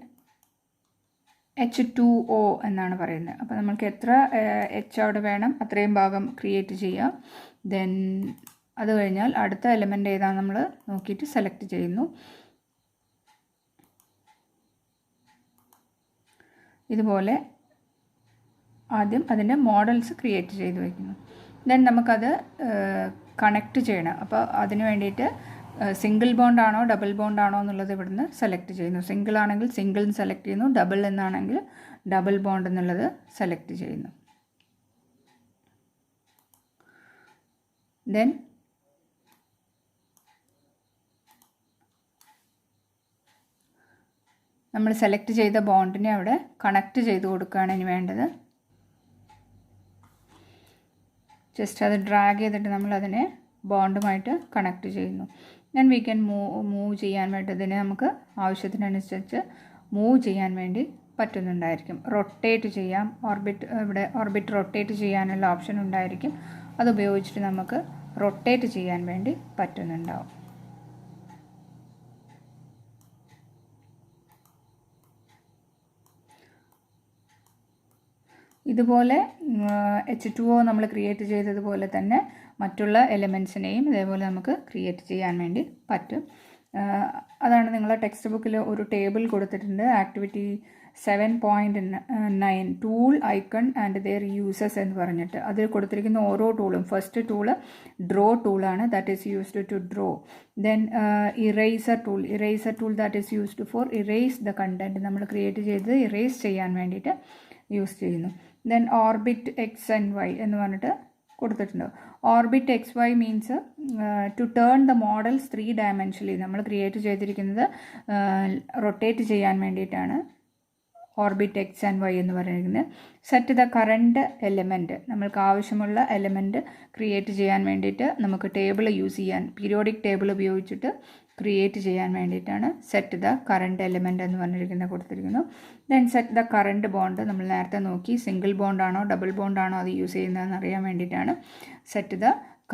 H2O എന്നാണ് പറയുന്നത്. അപ്പോൾ നമുക്ക് എത്ര H അവിടെ വേണം അത്രയും ഭാഗം ക്രിയേറ്റ് ചെയ്യാം. ദെൻ അത് കഴിഞ്ഞാൽ അടുത്ത എലിമെൻ്റ് ഏതാണ് നമ്മൾ നോക്കിയിട്ട് സെലക്ട് ചെയ്യുന്നു. ഇതുപോലെ ആദ്യം അതിൻ്റെ മോഡൽസ് ക്രിയേറ്റ് ചെയ്ത് വയ്ക്കുന്നു. ദെൻ നമുക്കത് കണക്റ്റ് ചെയ്യണം. അപ്പോൾ അതിന് വേണ്ടിയിട്ട് സിംഗിൾ ബോണ്ട് ആണോ ഡബിൾ ബോണ്ട് ആണോ എന്നുള്ളത് ഇവിടുന്ന് സെലക്ട് ചെയ്യുന്നു. സിംഗിൾ ആണെങ്കിൽ സിംഗിൾ സെലക്ട് ചെയ്യുന്നു, ഡബിൾ എന്നാണെങ്കിൽ ഡബിൾ ബോണ്ട് എന്നുള്ളത് സെലക്ട് ചെയ്യുന്നു. ദെൻ നമ്മൾ സെലക്ട് ചെയ്ത ബോണ്ടിനെ അവിടെ കണക്റ്റ് ചെയ്ത് കൊടുക്കുകയാണ് ഇനി വേണ്ടത്. ജസ്റ്റ് അത് ഡ്രാഗ് ചെയ്തിട്ട് നമ്മൾ അതിനെ ബോണ്ടുമായിട്ട് കണക്റ്റ് ചെയ്യുന്നു. ദെൻ വി ക്യാൻ മൂവ് ചെയ്യാൻ വേണ്ടതിനെ നമുക്ക് ആവശ്യത്തിനനുസരിച്ച് മൂവ് ചെയ്യാൻ വേണ്ടി പറ്റുന്നുണ്ടായിരിക്കും. റൊട്ടേറ്റ് ചെയ്യാം, ഇവിടെ ഓർബിറ്റ് റൊട്ടേറ്റ് ചെയ്യാനുള്ള ഓപ്ഷൻ ഉണ്ടായിരിക്കും. അത് ഉപയോഗിച്ചിട്ട് നമുക്ക് റൊട്ടേറ്റ് ചെയ്യാൻ വേണ്ടി പറ്റുന്നുണ്ടാവും. ഇതുപോലെ H2O നമ്മൾ ക്രിയേറ്റ് ചെയ്തതുപോലെ തന്നെ മറ്റുള്ള എലിമെൻറ്റ്സിനെയും ഇതേപോലെ നമുക്ക് ക്രിയേറ്റ് ചെയ്യാൻ വേണ്ടി പറ്റും. അതാണ് നിങ്ങളുടെ ടെക്സ്റ്റ് ബുക്കിൽ ഒരു ടേബിൾ കൊടുത്തിട്ടുണ്ട്, activity 7.9 tool icon and their uses എന്ന് പറഞ്ഞിട്ട്. അതിൽ കൊടുത്തിരിക്കുന്ന ഓരോ ടൂളും, ഫസ്റ്റ് ടൂള് ഡ്രോ ടൂളാണ്, that is used to draw. Then eraser tool that is used for erase the content, നമ്മൾ ക്രിയേറ്റ് ചെയ്ത് ഇറേസ് ചെയ്യാൻ വേണ്ടിയിട്ട് യൂസ് ചെയ്യുന്നു. Then orbit X and Y എന്ന് പറഞ്ഞിട്ട് കൊടുത്തിട്ടുണ്ട്. Orbit X Y means to turn the models 3 dimensionally. നമ്മൾ create ചെയ്തിരിക്കുന്നത് റൊട്ടേറ്റ് ചെയ്യാൻ വേണ്ടിയിട്ടാണ് ഓർബിറ്റ് എക്സ് ആൻഡ് വൈ എന്ന് പറയുന്നത്. സെറ്റ് ദ കറണ്ട് എലിമെൻറ്റ്, നമ്മൾക്ക് ആവശ്യമുള്ള എലിമെൻറ്റ് ക്രിയേറ്റ് ചെയ്യാൻ വേണ്ടിയിട്ട് നമുക്ക് ടേബിൾ യൂസ് ചെയ്യാൻ, പീരിയോഡിക് ടേബിൾ ഉപയോഗിച്ചിട്ട് ക്രിയേറ്റ് ചെയ്യാൻ വേണ്ടിയിട്ടാണ് സെറ്റ് ദ കറണ്ട് എലിമെൻറ്റ് എന്ന് പറഞ്ഞിരിക്കുന്നത് കൊടുത്തിരിക്കുന്നു. Then set the current bond, നമ്മൾ നേരത്തെ നോക്കി സിംഗിൾ ബോണ്ടാണോ ഡബിൾ ബോണ്ടാണോ അത് യൂസ് ചെയ്യുന്നതെന്ന് അറിയാൻ വേണ്ടിയിട്ടാണ് set the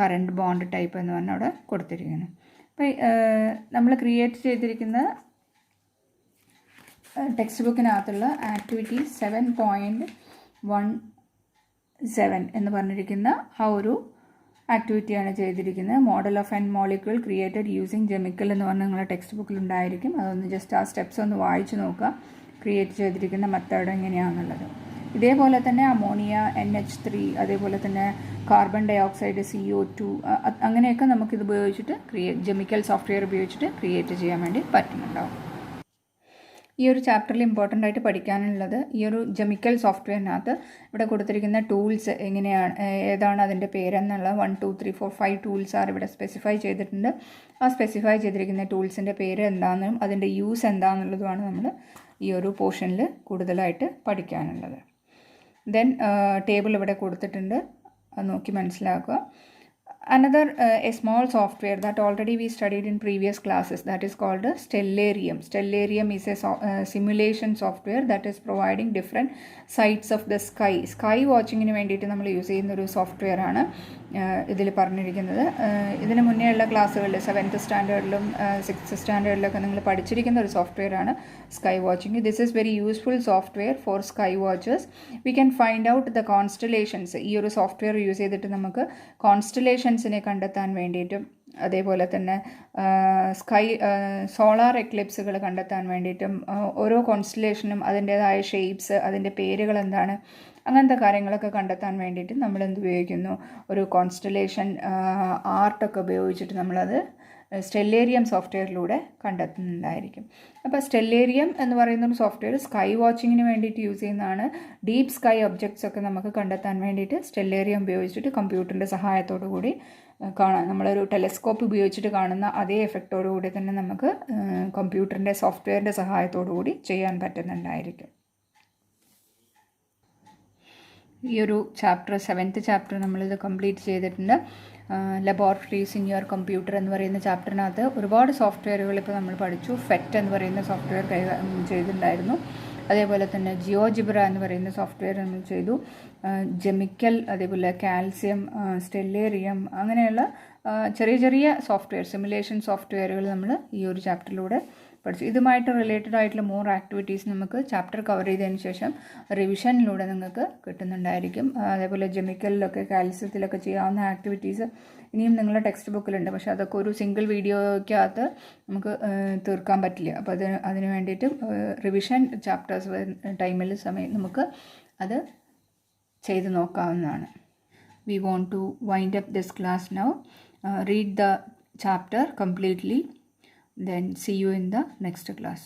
current bond type എന്ന് പറഞ്ഞാൽ അവിടെ കൊടുത്തിരിക്കുന്നത്. അപ്പോൾ നമ്മൾ ക്രിയേറ്റ് ചെയ്തിരിക്കുന്ന ടെക്സ്റ്റ് ബുക്കിനകത്തുള്ള ആക്ടിവിറ്റി 7.17 എന്ന് പറഞ്ഞിരിക്കുന്ന ആ ഒരു ആക്ടിവിറ്റിയാണ് ചെയ്തിരിക്കുന്നത്. Model of an molecule created using Ghemical എന്ന് പറഞ്ഞാൽ നിങ്ങളുടെ ടെക്സ്റ്റ് ബുക്കിൽ ഉണ്ടായിരിക്കും. അതൊന്ന് ജസ്റ്റ് ആ സ്റ്റെപ്സ് ഒന്ന് വായിച്ച് നോക്കുക, ക്രിയേറ്റ് ചെയ്തിരിക്കുന്ന മെത്തേഡ് എങ്ങനെയാണെന്നുള്ളത്. ഇതേപോലെ തന്നെ അമോണിയ, NH3, അതേപോലെ തന്നെ കാർബൺ ഡൈ ഓക്സൈഡ്, CO2, അങ്ങനെയൊക്കെ നമുക്കിത് ഉപയോഗിച്ചിട്ട് ജെമിക്കൽ സോഫ്റ്റ്വെയർ ഉപയോഗിച്ചിട്ട് ക്രിയേറ്റ് ചെയ്യാൻ വേണ്ടി പറ്റുന്നുണ്ടാവും. ഈ ഒരു ചാപ്റ്ററിൽ ഇമ്പോർട്ടൻ്റ് ആയിട്ട് പഠിക്കാനുള്ളത് ഈ ഒരു ജെമിക്കൽ സോഫ്റ്റ്വെയറിനകത്ത് ഇവിടെ കൊടുത്തിരിക്കുന്ന ടൂൾസ് എങ്ങനെയാണ്, ഏതാണ് അതിൻ്റെ പേരെന്നുള്ള 1 2 3 4 5 ടൂൾസ് ആർ ഇവിടെ സ്പെസിഫൈ ചെയ്തിട്ടുണ്ട്. ആ സ്പെസിഫൈ ചെയ്തിരിക്കുന്ന ടൂൾസിൻ്റെ പേര് എന്താണെന്നും അതിൻ്റെ യൂസ് എന്താണെന്നുള്ളതുമാണ് നമ്മൾ ഈ ഒരു പോർഷനിൽ കൂടുതലായിട്ട് പഠിക്കാനുള്ളത്. ദെൻ ടേബിൾ ഇവിടെ കൊടുത്തിട്ടുണ്ട്, അത് നോക്കി മനസ്സിലാക്കുക. Another a small software that already we studied in previous classes, that is called Stellarium. Stellarium is a simulation software that is providing different sides of the sky. Sky watching-ന് വേണ്ടിയിട്ട് നമ്മൾ use ചെയ്യുന്ന ഒരു software ആണ് ഇതിൽ പറഞ്ഞിരിക്കുന്നത്. ഇതിന് മുന്നേ ഉള്ള ക്ലാസ്സുകളിൽ 7th സ്റ്റാൻഡേർഡിലും 6th സ്റ്റാൻഡേർഡിലൊക്കെ നിങ്ങൾ പഠിച്ചിരിക്കുന്ന ഒരു സോഫ്റ്റ്വെയർ ആണ് sky watching. This is very useful software for sky watchers. We can find out the constellations. ഈ ഒരു സോഫ്റ്റ്വെയർ യൂസ് ചെയ്തിട്ട് നമുക്ക് കോൺസ്റ്റലേഷൻസിനെ കണ്ടെത്താൻ വേണ്ടിയിട്ടും അതേപോലെ തന്നെ സോളാർ എക്ലിപ്സുകൾ കണ്ടെത്താൻ വേണ്ടിയിട്ടും ഓരോ കോൺസ്റ്റലേഷനും അതിൻ്റേതായ ഷേപ്സ്, അതിൻ്റെ പേരുകൾ എന്താണ്, അങ്ങനത്തെ കാര്യങ്ങളൊക്കെ കണ്ടെത്താൻ വേണ്ടിയിട്ട് നമ്മൾ എന്ത് ഉപയോഗിക്കുന്നു, ഒരു കോൺസ്റ്റലേഷൻ ആർട്ടൊക്കെ ഉപയോഗിച്ചിട്ട് നമ്മളത് സ്റ്റെല്ലേറിയം സോഫ്റ്റ്വെയറിലൂടെ കണ്ടെത്തുന്നുണ്ടായിരിക്കും. അപ്പോൾ സ്റ്റെല്ലേറിയം എന്ന് പറയുന്ന ഒരു സോഫ്റ്റ്വെയർ സ്കൈ വാച്ചിങ്ങിന് വേണ്ടിയിട്ട് യൂസ് ചെയ്യുന്നതാണ്. ഡീപ്പ് സ്കൈ ഒബ്ജക്ട്സ് ഒക്കെ നമുക്ക് കണ്ടെത്താൻ വേണ്ടിയിട്ട് സ്റ്റെല്ലേറിയം ഉപയോഗിച്ചിട്ട് കമ്പ്യൂട്ടറിൻ്റെ സഹായത്തോടു കൂടി കാണാൻ നമ്മളൊരു ടെലസ്കോപ്പ് ഉപയോഗിച്ചിട്ട് കാണുന്ന അതേ എഫക്റ്റോടുകൂടി തന്നെ നമുക്ക് കമ്പ്യൂട്ടറിൻ്റെ സോഫ്റ്റ്വെയറിൻ്റെ സഹായത്തോടു കൂടി ചെയ്യാൻ പറ്റുന്നുണ്ടായിരിക്കും. ഈ ഒരു ചാപ്റ്റർ 7th ചാപ്റ്റർ നമ്മളിത് കംപ്ലീറ്റ് ചെയ്തിട്ടുണ്ട്. ലബോറട്ടറീസ് ഇൻ യുവർ കമ്പ്യൂട്ടർ എന്ന് പറയുന്ന ചാപ്റ്ററിനകത്ത് ഒരുപാട് സോഫ്റ്റ്വെയറുകൾ ഇപ്പോൾ നമ്മൾ പഠിച്ചു. ഫെറ്റ് എന്ന് പറയുന്ന സോഫ്റ്റ്വെയർ ചെയ്തിട്ടുണ്ടായിരുന്നു. അതേപോലെ തന്നെ ജിയോജിബ്ര എന്ന് പറയുന്ന സോഫ്റ്റ്വെയർ നമ്മൾ ചെയ്തു. ജെമിക്കൽ, അതേപോലെ കാൽസ്യം, സ്റ്റെല്ലേറിയം, അങ്ങനെയുള്ള ചെറിയ ചെറിയ സോഫ്റ്റ്വെയർ, സിമുലേഷൻ സോഫ്റ്റ്വെയറുകൾ നമ്മൾ ഈ ഒരു ചാപ്റ്ററിലൂടെ പഠിച്ചു. ഇതുമായിട്ട് റിലേറ്റഡ് ആയിട്ടുള്ള മോർ ആക്ടിവിറ്റീസ് നമുക്ക് ചാപ്റ്റർ കവർ ചെയ്തതിന് ശേഷം റിവിഷനിലൂടെ നിങ്ങൾക്ക് കിട്ടുന്നുണ്ടായിരിക്കും. അതേപോലെ ജെമിക്കലിലൊക്കെ കാൽസ്യത്തിലൊക്കെ ചെയ്യാവുന്ന ആക്ടിവിറ്റീസ് ഇനിയും നിങ്ങളുടെ ടെക്സ്റ്റ് ബുക്കിലുണ്ട്. പക്ഷേ അതൊക്കെ ഒരു സിംഗിൾ വീഡിയോയ്ക്കകത്ത് നമുക്ക് തീർക്കാൻ പറ്റില്ല. അപ്പോൾ അതിന് വേണ്ടിയിട്ട് റിവിഷൻ ചാപ്റ്റേഴ്സ് ടൈമിൽ നമുക്ക് അത് ചെയ്ത് നോക്കാവുന്നതാണ്. We want to wind up this class now. Read the chapter completely. Then see you in the next class.